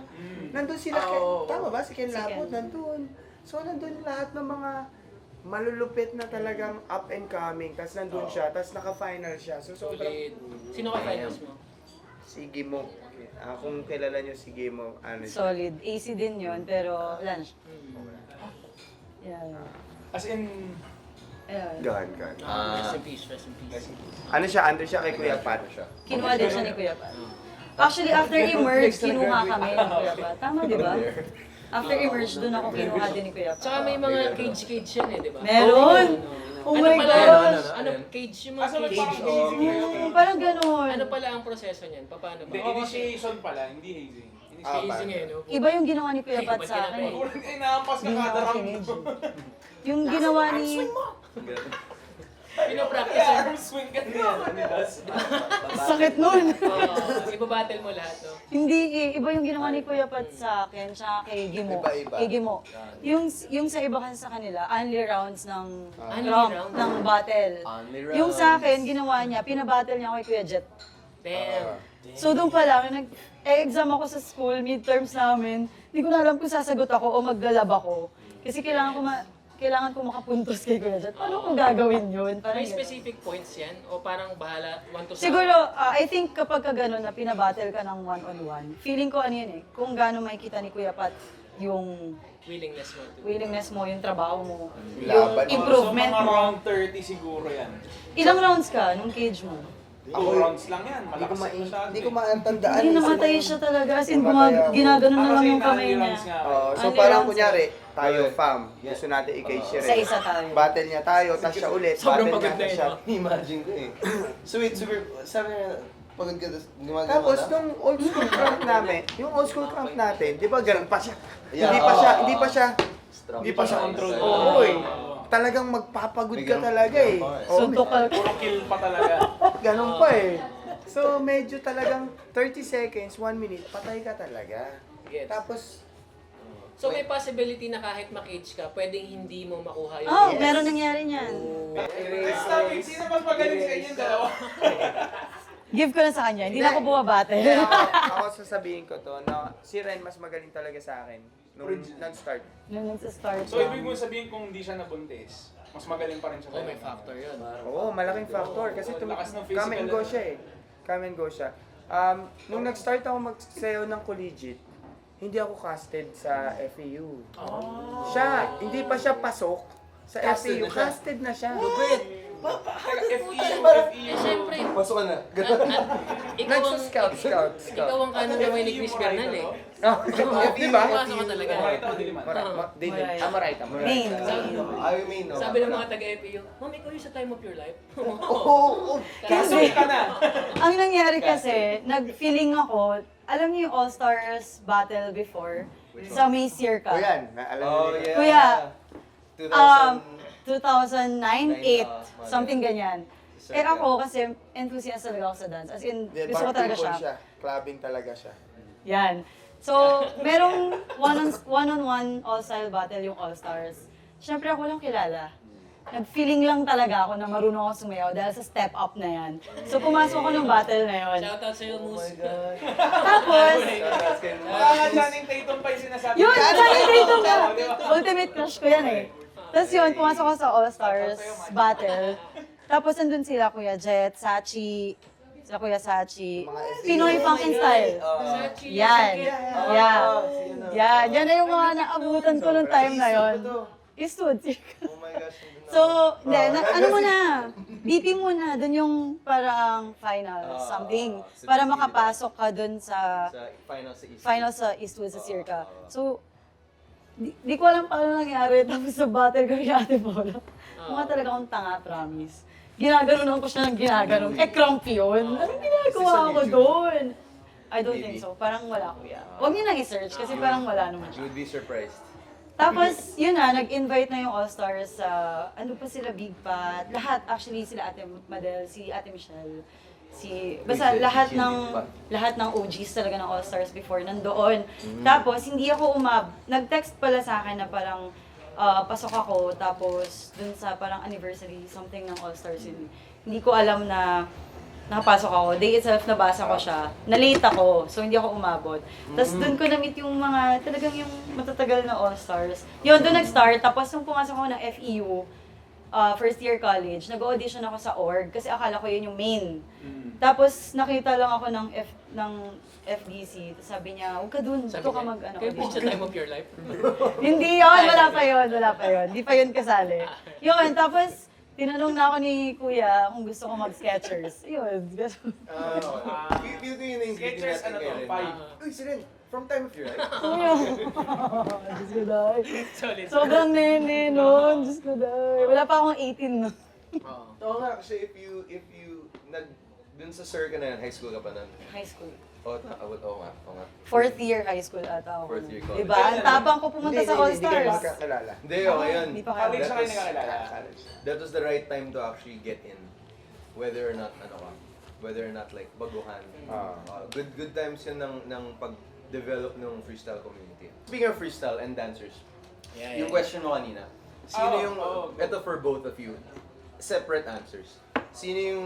nandun sila, tama ba? Si Ken Si Labot Ken. nandun. So nandun lahat ng mga malulupit na talagang up and coming, tapos nandun siya, tapos naka-final siya. So sobrang... Ulit. Sino ka finals mo? Si Gimo. Kung kilala nyo si Gimo, ano siya? solid. AC din yun, pero wala na siya. Yeah. As in, Ayun. Gan. Rest in peace, rest in peace. Ano siya? Under siya kay Kuya Pat. Kinuha din siya ni Kuya Pat. Actually, after emerge, kinuha kami ni Kuya Pat. Tama, di ba? After emerge, doon ako kinuha din ni Kuya Pat. Tsaka may mga cage yan eh, di ba? Meron! Oh Ano my pala gosh! Ano, cage yung mga asa cage. parang hazing yun? Parang ganun. Ano pala ang proseso niyan? Paano ba? Hindi, initiation pala, hindi hazing. Hazing eh, no? Iba yung ginawa ni Kuya Pat sa akin. Eh, naampas ka Hindi kada na ako round. kinig. Yung ginawa ni... Pinopractice yan. Arm swing ka niya. Sakit nun! Ibabattle mo lahat, no? Hindi eh. Iba yung ginawa ni Kuya Pat sa akin, tsaka kay Gimo. Iba-iba. Kay Gimo. Yung sa iba kasi sa kanila, only rounds ng Only round, round? ng battle. Only Yung sa akin, ginawa niya, pinabattle niya ako kay Kuya Jet. Damn. So doon pa lang, nag-exam ako sa school, midterms namin. Hindi ko na alam kung sasagot ako o maglalab ako. Kasi kailangan ko makapuntos kay Kuya Jet. Paano ko gagawin yun? Parang May ganun. specific points yan? O parang bahala, one to Siguro, I think kapag ka gano'n na pinabattle ka ng one-on-one, feeling ko ano yun eh, kung gaano makikita ni Kuya Pat yung willingness mo to. yung trabaho mo, yung Laban mo. improvement So, mga mo. round 30 siguro yan. Ilang rounds ka nung cage mo? 2 rounds lang yan. Hindi ko Malakas masyado. hindi ko matandaan. Hindi, namatay siya talaga. As in, Namatay ako. ginagano na lang Kasi yung kamay only niya. rounds nga. So Only parang rounds kunyari, tayo Yeah. fam, gusto natin i-cage siya rin. Sa isa tayo. Battle niya tayo, tapos siya ulit. Sobrang battle pagod niya, na siya. yun, Imagine ko eh. So wait, super, sabi niya, pagod ka, gumagawa Tapos na? nung old school cramp namin, yung old school cramp natin, di ba ganun pa siya? Yeah. Hindi pa siya control. Oo eh. Talagang magpapagod ka talaga eh. Oo, Suntok ka. Puro kill pa talaga. ganun pa eh. So medyo talagang 30 seconds, 1 minute, patay ka talaga. Gets. Tapos, So may possibility na kahit makage ka, pwedeng hindi mo makuha yung Oh, meron nangyari niyan. Let's stop it. Sino mas magaling sa inyong dalawa? Give ko na sa kanya. Hindi na ako bumabattle. ako sasabihin ko to, na si Ren mas magaling talaga sa akin nung nag-start. Nung nagsa-start So, ibig mo sabihin kung hindi siya nabuntis, mas magaling pa rin siya. Oh, may factor yun. Oo, malaking factor kasi Lakas ng physical come and go siya eh. Come and go siya. Nung nag-start ako magsayaw ng collegiate, hindi ako casted sa FEU. Siya, hindi pa siya pasok sa Casted FEU. na siya. Casted na siya. Siyempre, Pasok ka na. ikaw ang, Nagsa-scout. ikaw ang kanan na may ni Chris Bernal eh. Oh, di ba? Pumasok ka talaga. Amaray. Main. I mean, no. Sabi ng mga taga-FEU, Ma'am, ikaw yung sa time of your life. Kasi, ang nangyari kasi, nag-feeling ako, alam niyo yung All-Stars battle before? Sa May Circa. O yan, naalala Oh, niyo. yeah. Kuya, 2000. 2009, 8, something ganyan. Eh ako kasi enthusiast talaga ako sa dance. As in, Hindi, gusto ko bar talaga people siya. Clubbing talaga siya. Yan. So, merong one-on-one all-style battle yung All-Stars. Siyempre ako lang kilala. Nag-feeling lang talaga ako na marunong ako sumayaw dahil sa step up na yan. So, pumasok ako ng battle na yun. Shoutout sa'yo, Moose. Tapos, Parang Channing Tatum pa yung sinasabi. yun, Channing Tatum ka! Di ba? Ultimate crush ko yan eh. Tapos yun, pumasok ako sa All-Stars battle. Tapos nandun sila Kuya Jet, Sachi, sila Kuya Sachi, Pinoy Funkin' Style. Yan. Yan. Yan na yung mga naabutan ko nung time na yon. Eastwood. Oh my gosh. So, hindi, ano muna, BP muna, dun yung parang final, something. Para makapasok ka dun sa Sa final sa Eastwood sa Circa. So, di ko alam paano nangyari. Tapos sa battle kami Ate Paula. Mukha talaga akong tanga, promise. Ginaganon ko siya ng ginaganon. Eh, crumpy yun. Anong ginagawa ko doon? I don't think so. Parang wala, kuya. Huwag niyo nang i-search kasi parang wala naman You siya. would be surprised. Tapos, yun na, nag-invite na yung All-Stars sa, ano pa sila, Big Pat, lahat, actually, sila Ate Madel, si Ate Michelle, basta Big lahat ng OGs talaga ng All-Stars before nandoon. Tapos, hindi ako nag-text pala sa akin na parang, pasok ako, tapos, dun sa parang anniversary, something ng All-Stars yun. Hindi ko alam na, nakapasok ako. Day itself, nabasa ko siya. Na-late ako, so hindi ako umabot. Tapos doon ko na-meet yung mga, talagang yung matatagal na all-stars. Yun, doon nag-start. Tapos nung pumasok ako ng FEU, first year college, nag-audition ako sa org kasi akala ko yun yung main. Tapos nakita lang ako ng FDC. Tapos sabi niya, huwag ka dun, dito ka mag-ano. Kayo po sa time of your life? Hindi yun, wala pa yun. Hindi pa yun kasali. Yun, tapos tinanong na ako ni Kuya kung gusto ko mag-Skechers. Yun. Feel ko yun yung Skechers, ano to? 5. Uy, si Ren, from time of your life. Kuya. Diyos ko dahil. Solid. Sobrang nene nun. Diyos ko dahil. Wala pa akong 18 nun. Oo nga, kasi if you, dun sa circa na yan, high school ka pa nun. High school. Oo nga. Fourth year high school ata ako. Fourth year college. Diba? Ang tapang ko pumunta sa Hindi kayo All-Stars. magkakilala. Hindi, okay yun. Hindi pa College kayo. siya kayo nakakilala. That was the right time to actually get in. Whether or not, like, baguhan. Good times yun ng pag-develop ng freestyle community. Speaking of freestyle and dancers, yung question mo kanina, sino yung, ito for both of you, separate answers. Sino yung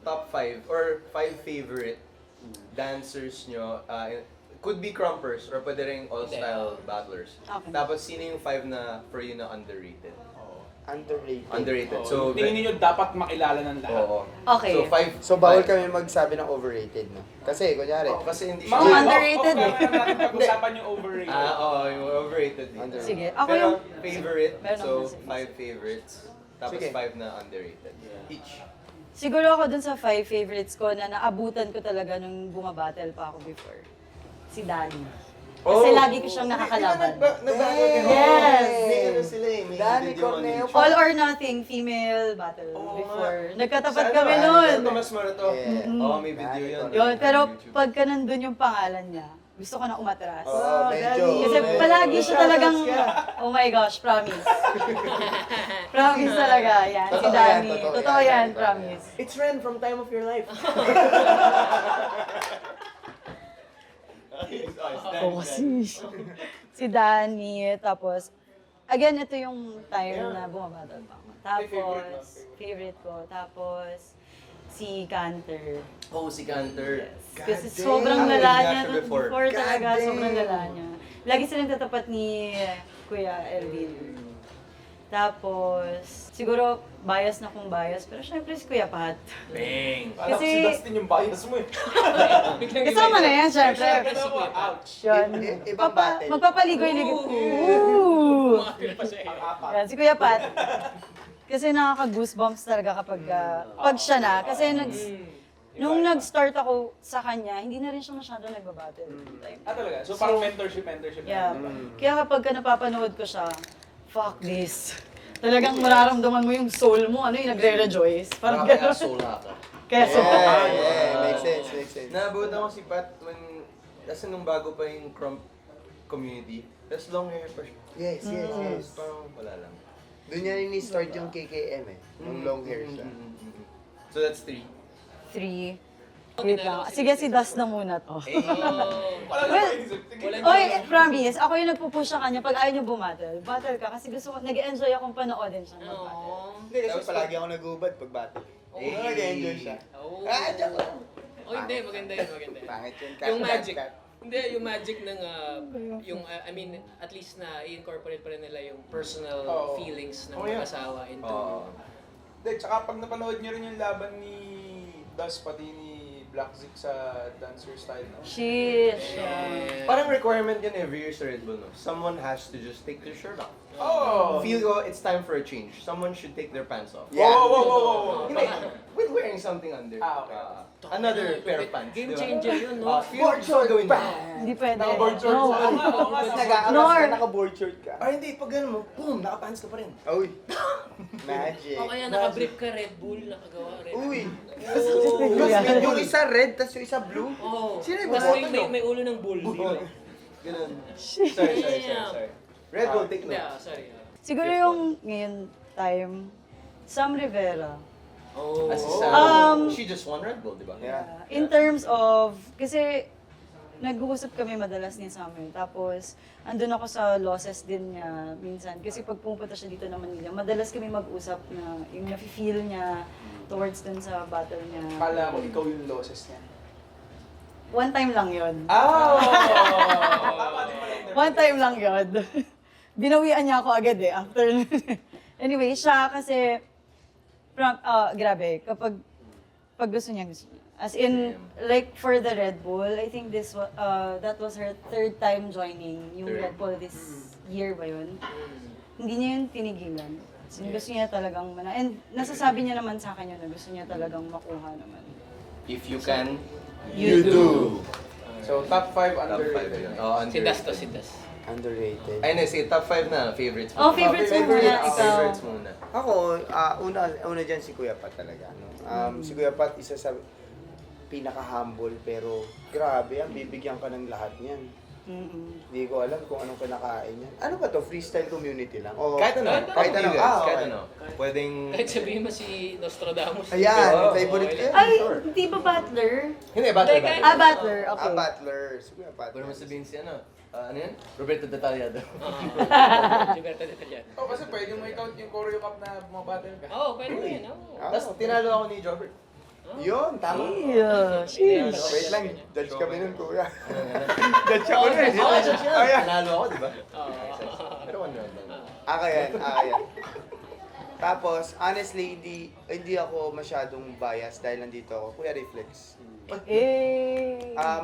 top 5 or 5 favorite dancers nyo? Could be crumpers or pwede rin all-style battlers. Okay. Tapos sino yung 5 na for you na underrated? Underrated. So, Tingin niyo dapat makilala ng lahat. Oo. Okay. So, 5. So, bawal kami magsabi ng overrated, no? Kasi, kunyari, Kasi hindi Mga siya. underrated eh. natin pag-usapan yung overrated. Yung overrated din. Underrated. Sige. Ako Pero yung... favorite, Meron so akong sige. 5 favorites. Tapos Sige. 5 na underrated. Each. Siguro ako dun sa 5 favorites ko na naabutan ko talaga nung bumabattle pa ako before. Si Danny. Kasi lagi ko siyang nakakalaban. Yes! May ano sila eh. May Danny video on Corneo. YouTube. All or nothing female battle before. Nagkatapat Sa kami ano, nun. Tomas Morato. Yeah. Oo, may video yun. Yun, pero pagka nandun yung pangalan niya, gusto ko na umatras. Oo, medyo. Kasi palagi siya talagang, oh my gosh, promise. Promise talaga, yan, si Totoo yan, Danny. totoo Totoo yan, yan, totoo promise. It's Ren from Time of Your Life. Si Danny, tapos, again, ito yung time na bumabattle pa ako. Tapos, favorite ko. Tapos, si Canter. Oh, si Canter. Kasi God sobrang damn. lala I've niya. heard that before. Talaga, God damn. sobrang lala niya. Lagi silang tatapat ni Kuya Elvin. Tapos, siguro, bias na kung bias. Pero syempre si Kuya Pat. Alam ko si Dustin yung bias mo eh. Kasama na yan, syempre. Ouch. Yun. Ibang battle. Magpapaligoy-ligoy. Ooh! Yan, si Kuya Pat. Kasi nakaka-goosebumps talaga kapag pag siya na. Kasi nung nag-start ako sa kanya, hindi na rin siya masyado nagbabattle. Talaga? So parang mentorship. Yeah. Kaya kapag napapanood ko siya, fuck this. Talagang mararamdaman mo yung soul mo, nagre-rejoice. Parang gano'n. soul hacker. Kaya soul. Makes sense. Naabutan ko si Pat kasi nung bago pa yung Crump community, tapos long hair pa siya. Yes. Parang wala lang. Doon niya ini-start yung KKM eh. Yung long hair siya. So that's 3. 3. Wait lang. Sige, si Das na muna to. Wala na Well, maisip. Sige. Oy, promise, ako yung nagpupush sa kanya pag ayaw niyo bumattle. Battle ka kasi gusto ko, nag-enjoy akong panoodin siya mag-battle. Hindi, kasi palagi ako nag-ubad pag battle. Nag-enjoy siya. Joke lang. Hindi, maganda yun. Pangit yun. Yung magic. Hindi, yung magic ng, I mean, at least na i-incorporate pa rin nila yung personal feelings ng mag-asawa into... Hindi, tsaka pag napanood niyo rin yung laban ni Das pati ni Black Zik sa dancer style, no? Sheesh. Parang requirement yun every year sa Red Bull, no? Someone has to just take their shirt off. Oh! Feel ko, it's time for a change. Someone should take their pants off. Yeah. Whoa. Hindi, with wearing something under. Okay. Another pair of pants. Game di ba? changer yun, no? Board short gawin mo. Hindi pwede. Naka-board shorts. No. Nag-aaras Nor. ka, naka-board short ka. Ay, hindi. Pag ganun mo, boom, naka-pants ka pa rin. Uy. Magic. O kaya naka-brief ka Red Bull, nakagawa Red Bull. Uy. Yeah. Yung isa red, tas yung isa blue. Oo. Sino yung Tapos bumoto may ulo ng bull dito. Ganun. Sorry. Red Bull, take Hindi, notes. sorry. Siguro yung ngayon time, Sam Rivera. Oh. As she just won Red Bull, di ba? Yeah. In terms of, kasi nag-uusap kami madalas ni Samuel. Tapos, andun ako sa losses din niya minsan. Kasi pag pumunta siya dito na Manila, madalas kami mag-usap na yung nafe-feel niya towards dun sa battle niya. Kala ko ikaw yung losses niya. One time lang yon. Tama din pala yung One time lang yon. Binawian niya ako agad after. Anyway, siya kasi, grabe, kapag gusto niya. As in, like for the Red Bull, I think that was her third time joining yung Red Bull this year ba yun? Hindi niya yun tinigilan. As in, gusto niya talagang and nasasabi niya naman sa akin yun na gusto niya talagang makuha naman. If you can, You do. So, top 5 Top 5 underrated. yun. Si Das to, si Das. Underrated. Ay, sige, top 5 na. Favorites mo. Oh, favorites mo muna, ikaw. Favorites muna. Ako, una dyan si Kuya Pat talaga. No? Si Kuya Pat, isa sa pinaka-humble, pero grabe yan, bibigyan ka ng lahat niyan. Hindi ko alam kung anong kinakain niya. Ano ba to? Freestyle community lang? O, Kahit ano. Kahit ano. Kahit Okay. ano. Pwedeng... Kahit sabihin mo si Nostradamus. Ayan, favorite ko yan. Ay, hindi ba Butler? Hindi, battle. Butler, okay. Butler. Si Kuya Pat. Pwede mo sabihin si ano? Ano yan? Roberto Detallado. Gilberto Detallado. Oh, kasi pwede mo i-count yung choreo cup na bumabattle ka. Oo, pwede mo yun. Tapos tinalo ako ni Jobert. Yun, tama. Yeah, sheesh. Wait lang, judge kami nun, Kuya. Judge ako nun. Ayan. Tinalo ako, di ba? Pero 1 round lang. Aka yan. Tapos, honestly, hindi ako masyadong biased dahil nandito ako. Kuya Reflex.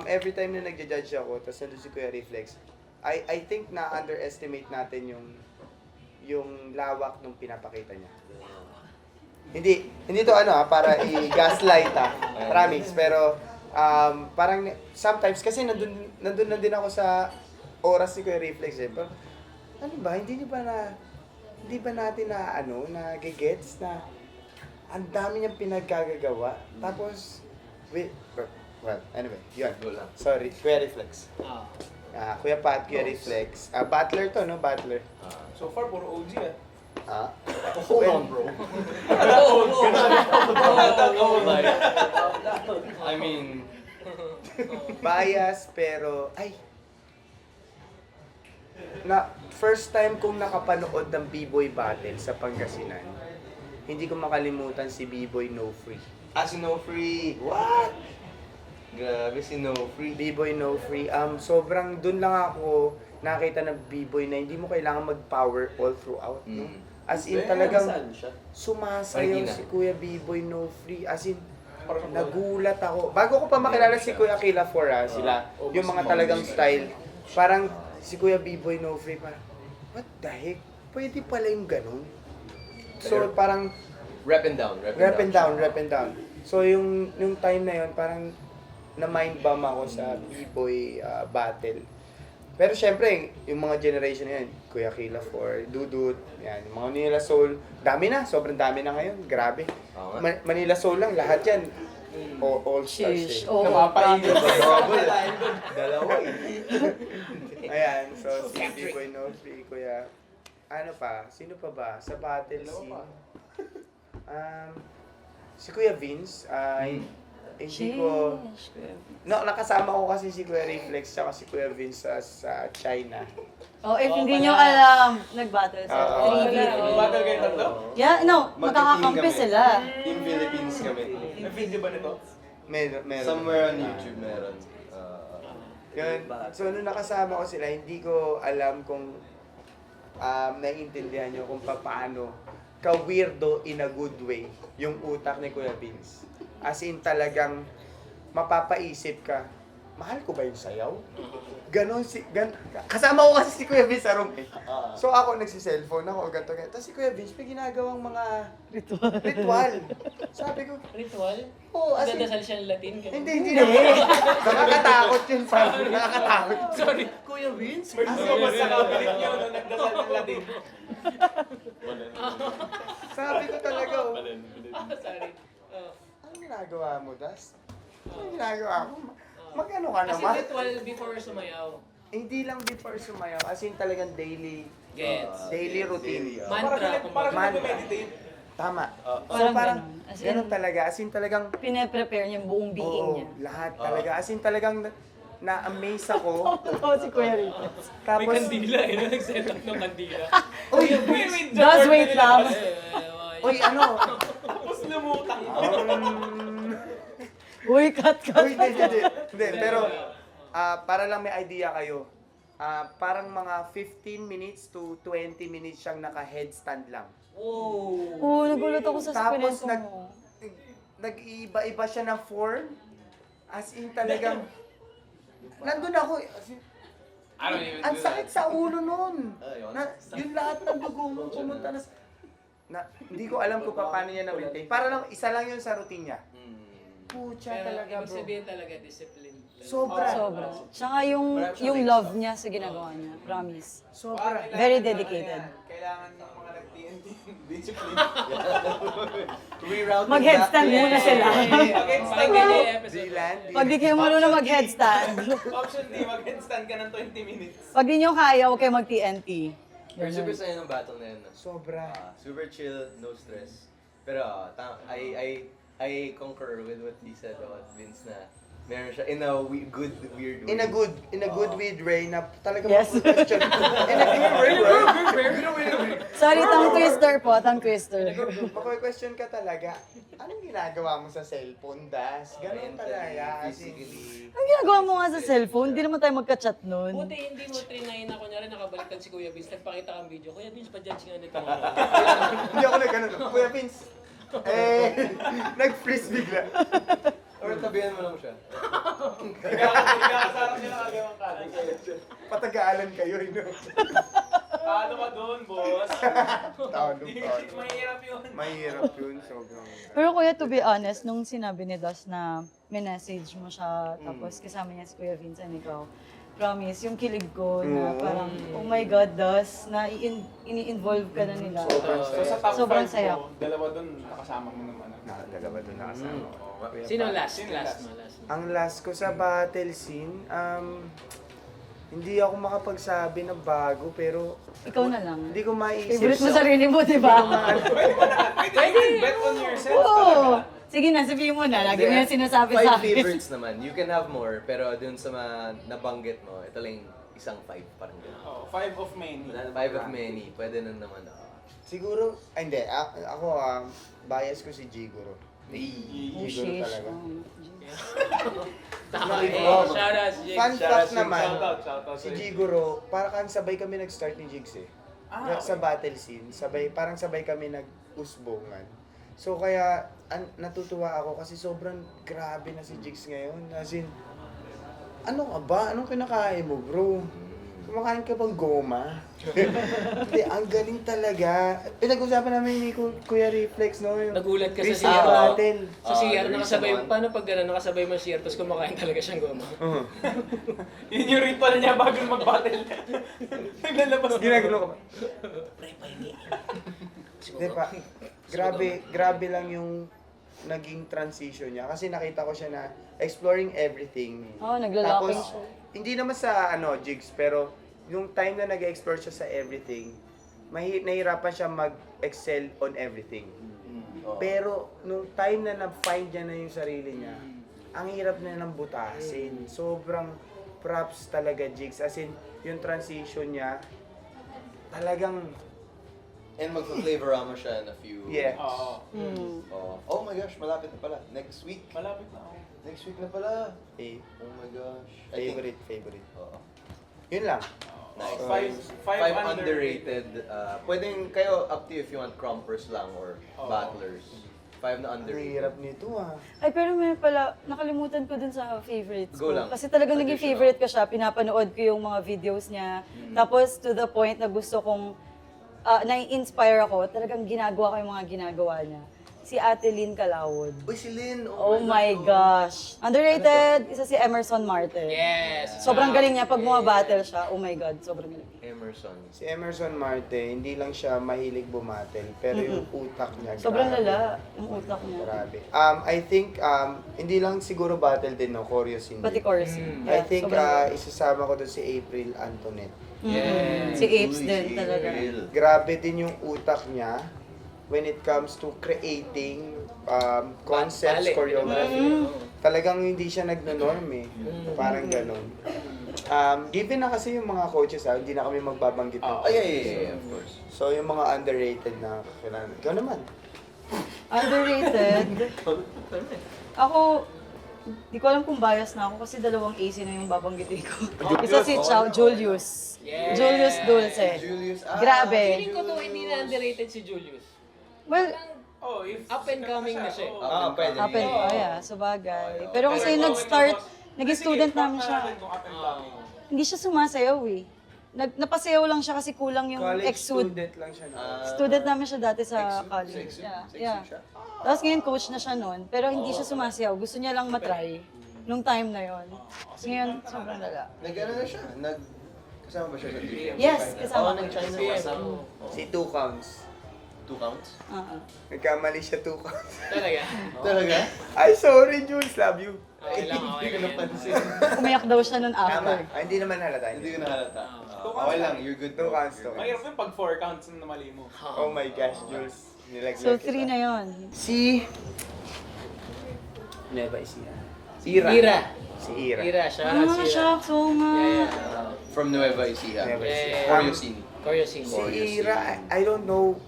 Every time na nagja-judge ako, tapos nandun si Kuya Reflex, I think na underestimate natin yung lawak ng pinapakita niya. Hindi to para i-gaslight promise, pero parang sometimes kasi nandun na din ako sa oras ni Kuya Reflex pero ano ba, hindi ba natin na gigets na ang dami niyang pinagkagagawa, tapos well, anyway, yun. Sorry, Kuya Reflex. Kuya Pat, Kuya Reflex. Butler to, no? Butler. So far, puro OG Hold on, bro. I mean... Bias, pero... First time kong nakapanood ng B-Boy battle sa Pangasinan, hindi ko makalimutan si B-Boy No Free. Si No Free. What? Grabe si No Free. B-Boy No Free. Sobrang dun lang ako nakita ng B-Boy na hindi mo kailangan mag-power all throughout. No? As in talagang Saan siya? sumasayaw Marikina. si Kuya B-Boy No Free. As in, nagulat ako. Bago ko pa makilala si Kuya Kila sila, yung mga talagang style, parang si Kuya B-Boy No Free, parang, what the heck? Pwede pala yung ganun. So parang, Rep and down. rep and down. So yung time na yun, parang na-mind bump ako sa B-Boy battle. Pero syempre, yung mga generation na yan, Kuya Kila Dudut, yan, yung mga Manila Soul, dami na, sobrang dami na ngayon, grabe. Oo nga. Manila Soul lang, lahat yan, all stars Sheesh. eh. Oo, Napapainit. Dalawa eh. Ayan, so si B-Boy No Free, Kuya, ano pa, sino pa ba? Sa battle scene, si Kuya Vince, hindi ko, no, nakasama ko kasi si Kuya Reflex tsaka si Kuya Vince sa China. Oh, if hindi nyo alam, nag-battle sa Oo. 3v. Battle kayo tatlo? Yeah, no, magkakakampi kami. sila. Team Philippines kami. May video ba nito? Meron. Somewhere on YouTube meron. Yun. So, nung nakasama ko sila, hindi ko alam kung naiintindihan nyo kung paano ka-weirdo in a good way yung utak ni Kuya Vince. As in talagang mapapaisip ka, mahal ko ba yung sayaw? Ganon kasama ko kasi si Kuya Vince sa room eh. So ako nagsi-cellphone ako, ganito. Tapos si Kuya Vince may ginagawang mga ritual. Sabi ko, Ritual? oh, as in, Nagdadasal siya ng Latin? ganun? hindi naman. Nakakatakot yun, sabi. Nakakatakot. Sorry. Kuya Vince? First ko ba sa kabinet nyo nung nagdasal ng Latin? Sabi ko talaga, oh. Sorry. Ano ginagawa mo, Das? Ano ginagawa mo? Mag-ano ka Kasi naman? ritual before sumayaw. Hindi lang before sumayaw, as in talagang daily Gets. daily routine. Mantra. Parang Mantra. nag-meditate. Tama. So Parang parang ganun. As in, ganun talaga. As in talagang, Pine-prepare niya yung buong being oo, niya. lahat talaga. As in talagang na-amaze ako. Oo, si Kuya Rico. Tapos, eh. Nag-set up ng kandila. uy, Does wait lang. uy, ano? Tapos lumutang. Uy, cut. Uy, hindi. Pero, para lang may idea kayo, parang mga 15 minutes to 20 minutes siyang naka-headstand lang. Oo, nagulat ako sa Tapos spinento mo. nag-iiba-iba siya ng form. As in talagang, nandun ako, as in, ang sakit sa ulo nun. Yung lahat ng dugo mo pumunta na, hindi ko alam kung paano niya na-maintain. Para lang, isa lang yun sa routine niya. Pucha Pero talaga, ibig bro. sabihin talaga discipline. Sobra. Sobra. Tsaka yung love niya sa ginagawa niya. Promise. Sobra. Very dedicated. Kailangan ng mga nag-TNT. Discipline. Rerouting Mag-headstand back to muna sila. Pag episode. Dylan, Pag di kayo marunong mag-headstand. Option D, mag-handstand ka ng 20 minutes. Pag di nyo kaya, huwag kayo mag-TNT. Pero super saya ng battle na yun. sobra. Super chill, no stress. Pero I concur with what he said about Vince na meron siya in a good, weird way. In a good way na talaga Yes. question. In a good way. Sorry, tongue twister po, tongue twister. Mako-question ka talaga. Anong ginagawa mo sa cellphone, Das? Ganun talaga. As in, Physically. Ang ginagawa mo nga sa cellphone, hindi naman tayo magka-chat nun. Buti hindi mo trinayin na kunyari nakabaliktad si Kuya Vince, nagpakita kang video. Kuya Vince, pa-judge nga nito. hindi ako nag-ganun. Kuya Vince, nag-freeze bigla. Or tabihan mo lang siya. Nagkakasarap niya lang agawang ka. Patagaalan kayo, no? Paano ka doon, boss? Tawag. Mahirap yun. Mahirap yun, sobrang. Pero kuya, to be honest, nung sinabi ni Das na message mo siya, tapos kasama niya si Kuya Vince and ikaw, promise, yung kilig ko na parang, oh my God, Das, na ini-involve ka na nila. So sa top Sobrang 5 saya. ko, dalawa doon nakasama mo naman. Dalawa doon nakasama ko. Sino last? Last mo. Ang last ko sa battle scene, hindi ako makapagsabi ng bago, pero Ikaw na lang. hindi ko maisip. Favorite mo sarili mo, di ba? Pwede bet on yourself. Oo! Sige na, sabihin mo na. Lagi mo yung sinasabi sa 5 akin. favorites naman. You can have more, pero dun sa mga nabanggit mo, ito lang isang 5, parang gano'n. Oh, 5 of many. 5 of many, pwede na naman. Siguro, hindi. Ako, bias ko si Jigoro. Oh, Jigoro sheesh. talaga. Tama eh. Shoutouts, Jake. Fun fact naman, Shoutout si sa'yo. Jigoro, para kan sabay kami nag-start ni Jigs eh. sa battle scene. Parang sabay kami nag-usbongan. So kaya natutuwa ako kasi sobrang grabe na si Jigs ngayon. As in, ano ka ba? Anong kinakain mo, bro? Kumakain ka bang goma? Hindi, ang galing talaga. Pinag-usapan namin ni Kuya Reflex, no? Yung Nagulat ka sa Christmas CR. battle. Sa CR, the nakasabay, reason why- paano pag gano'n, nakasabay mo CR, tapos kumakain talaga siyang goma? Yun yung ritual niya bago mag-battle. Naglalabas na. Ginagano ka ba? Di ba? Grabe lang yung naging transition niya. Kasi nakita ko siya na exploring everything. Naglalaki Tapos, siya. hindi naman sa Jigs, pero yung time na nag-explore siya sa everything, nahirapan siya mag-excel on everything. Pero nung time na na-find niya na yung sarili niya, ang hirap na ng butasin. Sobrang props talaga, Jigs. As in, yung transition niya, talagang, And magpa-flavorama siya in a few Yeah. weeks. Oo. Oh my gosh, malapit na pala. Next week. Malapit na ako. Next week na pala. eh, Oh my gosh. I think- favorite. Oo. Yun lang. Nice. Five underrated. Pwedeng kayo up to you if you want crumpers lang or Oo. battlers. 5 na Ang underrated. hirap nito Ay, pero may pala, nakalimutan ko dun sa favorites Go ko. lang. Kasi talagang naging Traditional. favorite ko siya. Pinapanood ko yung mga videos niya. Tapos to the point na gusto kong, nai-inspire ako. Talagang ginagawa ko yung mga ginagawa niya. Si Ate Lynn Calawod. Uy, si Lynn! Oh my gosh. Underrated, isa si Emerson Marte. Yes! Sobrang galing niya pag battle siya. Oh my God, sobrang galing. Emerson. Si Emerson Marte, hindi lang siya mahilig bumatel, pero yung utak niya, Sobrang grabe. lala, yung utak niya. Grabe. I think, hindi lang siguro battle din, no? Choreo scene. Pati din. chorus. I think, sobrang- isasama ko doon si April Antoinette. Si Apes Uy, din si talaga. April. Grabe din yung utak niya when it comes to creating concepts, Ballet. choreography. Talagang hindi siya nagno-norm eh. Parang ganun. Given na kasi yung mga coaches, hindi na kami magbabanggit ng Ay, of course. So, yung mga underrated na kailangan. Ikaw naman. Underrated. Ako, di ko alam kung bias na ako kasi dalawang AC na yung babanggitin ko. Isa si Julius. Yeah. Julius Dulce. Julius, Grabe. Feeling ko to, hindi na underrated si Julius. Well, Oh, if Up and coming na siya. Oo. Pwede. happen. Oh yeah, sabagay. Pero kasi nag-start, naging student namin siya. Kung up and coming. Hindi siya sumasayaw eh. Napasayaw lang siya kasi kulang yung College exude. student lang siya. No? Student namin siya dati sa college. Exude? Yeah. Exude siya? Tapos ngayon coach na siya noon, pero hindi siya sumasayaw. Gusto niya lang matry nung time na yon. Ngayon, sobrang lala. Nag-ano na siya? Kasama ba siya sa team? Yes, Oo, kasama ko. nag-China PM. kasama. Si 2 counts. 2 counts? Nagkamali siya 2 counts. Talaga? Talaga? Ay, sorry, Jules. Love you. Okay lang, okay lang yan. Umiyak daw siya nun Tama. after. Hindi naman halata. Hindi ko nahalata. Okay lang, you're good. 2 counts, 2 counts. Mahirap yung pag 4 counts na mali mo. Oh my gosh, Jules. Nilaglag So, kita. 3 na yon. Si... Neva Ecija. Ira. Ira. Si Ira. Ira, siya. Ah, shucks, oo nga. From Nueva Ecija. Nueva Ecija. Choreo scene. Choreo scene. Si Ira, I don't know,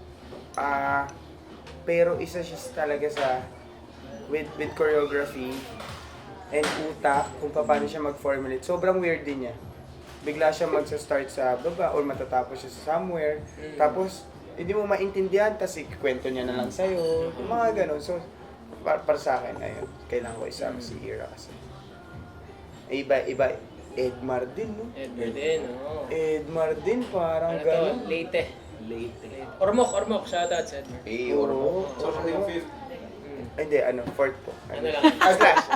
pero isa siya talaga sa with choreography and utak kung paano siya mag-formulate. Sobrang weird din niya. Bigla siya magsa-start sa baba or matatapos siya sa somewhere. Tapos, hindi mo maintindihan, tapos ikwento niya na lang sa'yo. Yung mga ganun. So, para sa akin, ayun, kailangan ko isama si Ira kasi. Iba, Edmar din, no? Edward din, oo. Edmar din, parang Ano ganun. to? Late. Ormok. Shoutout sa Edward. Oo. So, siya yung fifth. Ay, hindi, fourth po. Ano lang?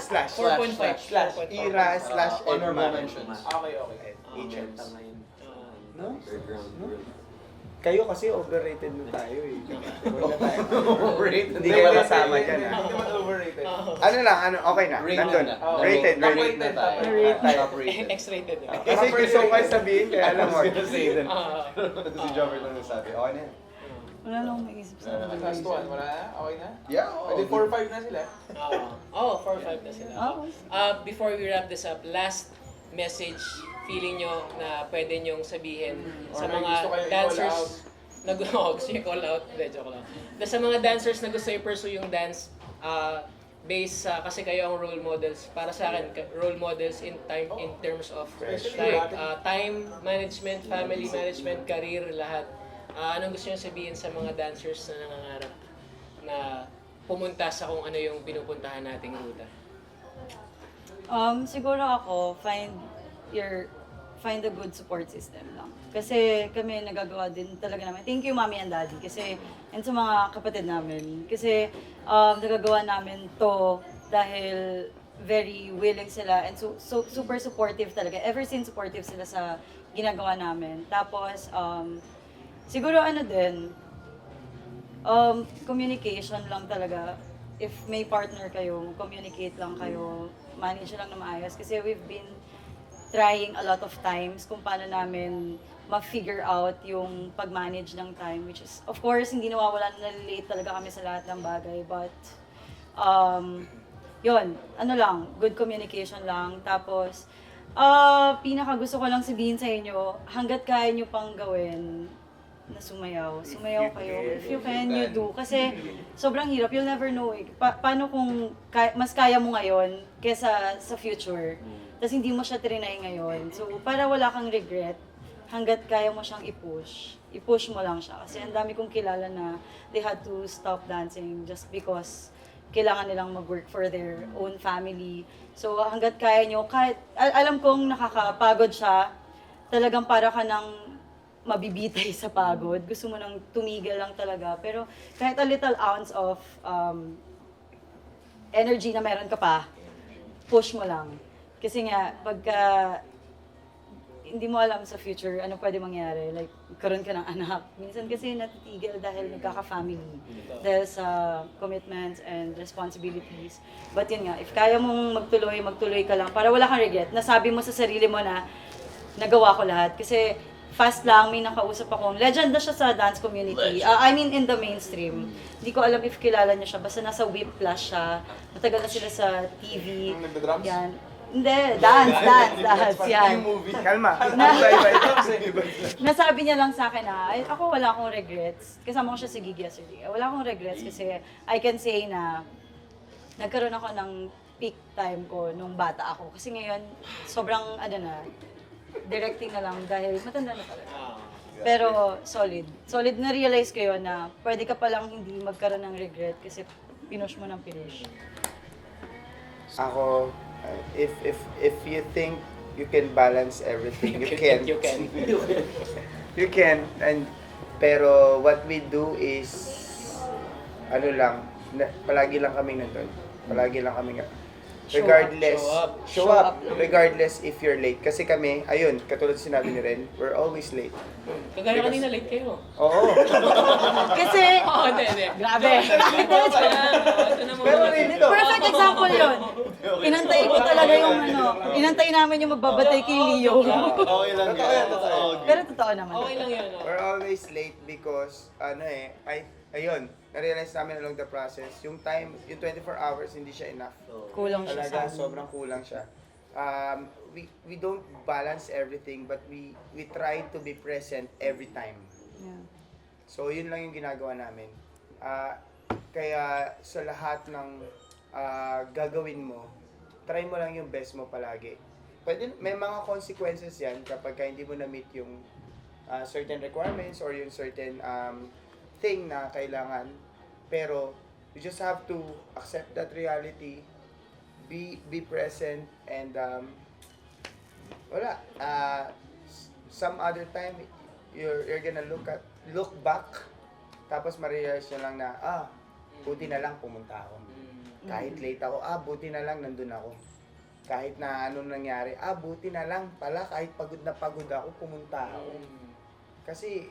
Slash. 4.5. Ira / Honorable Edmar. mentions. Okay. Agents. No? Underground world. Kayo kasi overrated na tayo eh. Overrated. Hindi kayo kasama dyan Hindi ah. naman overrated. Ano lang, okay na. Rated Nandun. na. Rated, Top rated. rated, top Top rated. X-rated. Kasi gusto ko kayo sabihin, kaya alam mo. Si Jobber lang nasabi. Okay na yan. Wala na akong maisip sa Last one, wala na? Okay na? Yeah. Pwede 4-5 na sila. 4-5 na sila. Before we wrap this up, last message feeling nyo na pwede nyong sabihin sa Or may mga gusto kayo dancers na gusto yung call out, joke lang. Sa mga dancers na gusto i-pursue yung dance, based sa kasi kayo ang role models para sa akin, role models in terms of like time management, family management, career, lahat. Anong gusto niyo sabihin sa mga dancers na nangangarap na pumunta sa kung ano yung pinupuntahan nating ruta? Siguro ako, find a good support system lang. Kasi kami nagagawa din talaga namin. Thank you, Mommy and Daddy. Kasi, and sa mga kapatid namin. Kasi, nagagawa namin to dahil very willing sila and so super supportive talaga. Ever since supportive sila sa ginagawa namin. Tapos, siguro ano din, communication lang talaga. If may partner kayo, communicate lang kayo, manage lang na maayos. Kasi we've been trying a lot of times kung paano namin ma-figure out yung pag-manage ng time, which is, of course, hindi nawawala na late talaga kami sa lahat ng bagay, but, yun, ano lang, good communication lang. Tapos, pinaka gusto ko lang sabihin sa inyo, hanggat kaya nyo pang gawin, na sumayaw. Sumayaw kayo. If you can, you do. Kasi sobrang hirap. You'll never know eh. Paano kung mas kaya mo ngayon kesa sa future, tapos hindi mo siya trinay ngayon. So, para wala kang regret, hanggat kaya mo siyang i-push mo lang siya. Kasi ang dami kong kilala na they had to stop dancing just because kailangan nilang mag-work for their own family. So, hanggat kaya nyo, kahit, alam kong nakakapagod siya, talagang para ka ng mabibitay sa pagod. Gusto mo nang tumigil lang talaga. Pero kahit a little ounce of energy na meron ka pa, push mo lang. Kasi nga, pagka hindi mo alam sa future ano pwede mangyari. Like, karoon ka ng anak. Minsan kasi natitigil dahil nagkaka-family. Dahil sa commitments and responsibilities. But yun nga, if kaya mong magtuloy ka lang para wala kang regret. Nasabi mo sa sarili mo na nagawa ko lahat. Kasi fast lang, may nakausap akong, legend na siya sa dance community. I mean, in the mainstream. Hindi ko alam if kilala niya siya. Basta nasa Whip Plus siya. Matagal na sila sa TV. Nagda-drums? Yan. Hindi, dance, yan. Kalma. Nasabi niya lang sa akin na, ay, ako wala akong regrets. Kasama ko siya sa gig yesterday. Wala akong regrets kasi I can say na nagkaroon ako ng peak time ko nung bata ako. Kasi ngayon, sobrang, directing na lang dahil matanda na talaga. Pero solid. Solid na realize ko yun na pwede ka palang hindi magkaroon ng regret kasi pinush mo ng pinush. Ako, if you think you can balance everything, you can. You can. You can. Pero what we do is, palagi lang kami nandun. Palagi lang kami regardless, show up. Regardless if you're late. Kasi kami, ayun, katulad sinabi ni Ren, we're always late. Kagaya kanina late kayo. Oo. Kasi, Hindi. grabe. Pero rin ito. Perfect example yun. Inantay ko talaga yung inantay namin yung magbabatay kay Leo. Okay lang yan. Pero totoo naman. Okay lang yun. We're always late because, ayun, na-realize namin along the process, yung time, yung 24 hours, hindi siya enough. Kulang siya sa Talaga, amin. sobrang kulang siya. We don't balance everything, but we try to be present every time. Yeah. So, yun lang yung ginagawa namin. Kaya, sa lahat ng gagawin mo, try mo lang yung best mo palagi. Pwede, may mga consequences yan kapag hindi mo na-meet yung certain requirements or yung certain thing na kailangan. Pero, you just have to accept that reality, be present, and some other time, you're gonna look back, tapos ma-realize nyo lang na, buti na lang pumunta ako. Kahit late ako, buti na lang nandun ako. Kahit na anong nangyari, buti na lang pala, kahit pagod na pagod ako, pumunta ako. Kasi,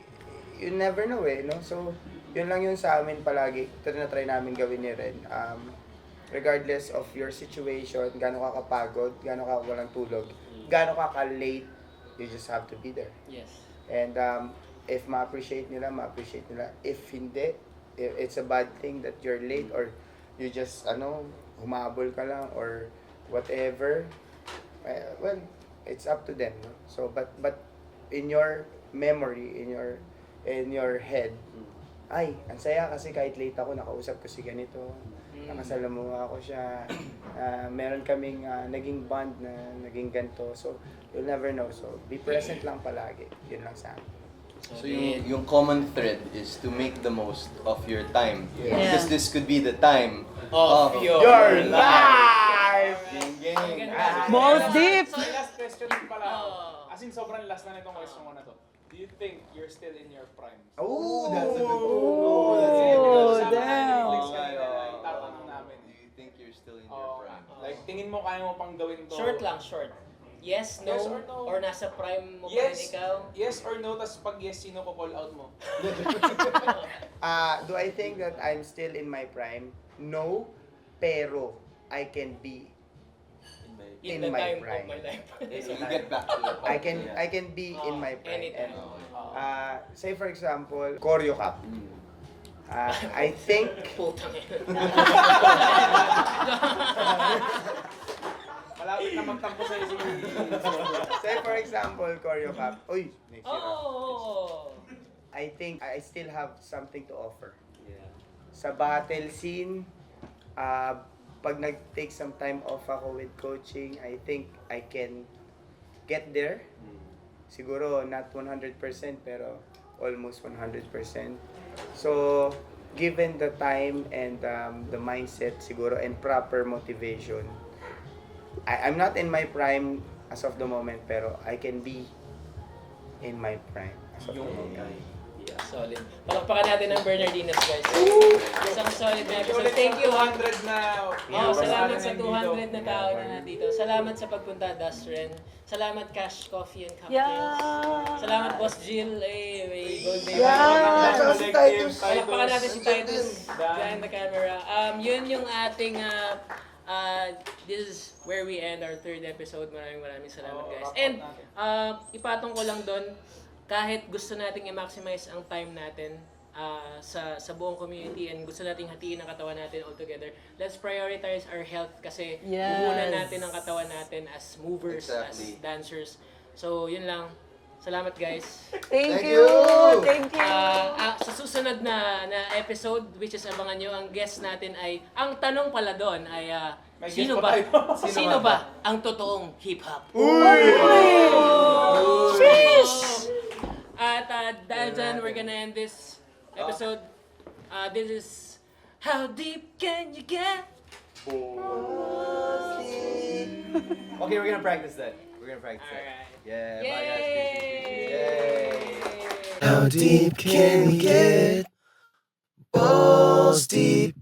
you never know no? So, yun lang yun sa amin palagi. Ito na try namin gawin ni Ren. Regardless of your situation, gaano ka kapagod, gaano ka walang tulog, gaano ka ka-late, you just have to be there. Yes. And if ma-appreciate nila, ma-appreciate nila. If hindi, if it's a bad thing that you're late or you just, humabol ka lang or whatever, well, it's up to them. No? So, but in your memory, in your head, ay, ang saya kasi kahit late ako, nakausap ko si ganito, nakasalamuha ako siya, meron kaming naging bond na naging ganito, so you'll never know. So be present lang palagi, yun lang sa akin. So yung common thread is to make the most of your time. Yeah. Because this could be the time Of your life! Gang, gang. Balls deep! So, last question pala. Oh. As in, sobrang last na nitong question ko na to. Do you think you're still in your prime? Oh, that's a good Oh, damn. Tatanong namin. Do you think you're still in your Oh, prime? like, tingin mo kaya mo pang gawin to? Short lang, short. Yes, no, Yes or no? or nasa prime mo pa rin Yes. ikaw? Yes or no, tas pag yes, sino ko call out mo? Do I think that I'm still in my prime? No, pero I can be In In the my time prime. of my life. So you get back to the prime. I can be in my prime. Anytime. And, say for example, Choreo Cup. I think Putang ina. Malapit na magtampo sa'yo si... say for example, Choreo Cup. Uy, next year. Oh! I think I still have something to offer. Yeah. Sa battle scene, pag nag-take some time off ako with coaching, I think I can get there. Siguro not 100% pero almost 100%. So, given the time and the mindset siguro and proper motivation, I'm not in my prime as of the moment pero I can be in my prime as of the moment. Yeah, solid. Palakpakan natin ang Bernardinas, guys. Isang solid na episode. Thank Thank you. 200 na... Salamat sa 200 na tao na nandito. Salamat sa pagpunta, Dustren. Salamat, Cash Coffee and Cocktails. Yeah! Salamat, Boss Jill. May gold medal. Yeah! Palakpakan natin si Titus behind the camera. Yun yung ating... this is where we end our third episode. Maraming salamat, guys. And ipatong ko lang doon, kahit gusto nating i-maximize ang time natin sa buong community and gusto nating hatiin ang katawan natin all together, let's prioritize our health kasi Yes. muna natin ang katawan natin as movers, Exactly. as dancers. So, yun lang. Salamat, guys. Thank you! Thank you! Sa susunod na episode, which is abangan nyo, ang guest natin ay, ang tanong pala doon ay, May sino guest ba? pa tayo. Sino ba ang totoong hip-hop? Fish! At dahil dyan, we're gonna end this episode. This is How Deep Can You Get? Okay, we're gonna practice that. We're gonna practice that. Alright. Yeah, bye guys. Peace, peace, peace. Yay! How deep can we get? Balls deep.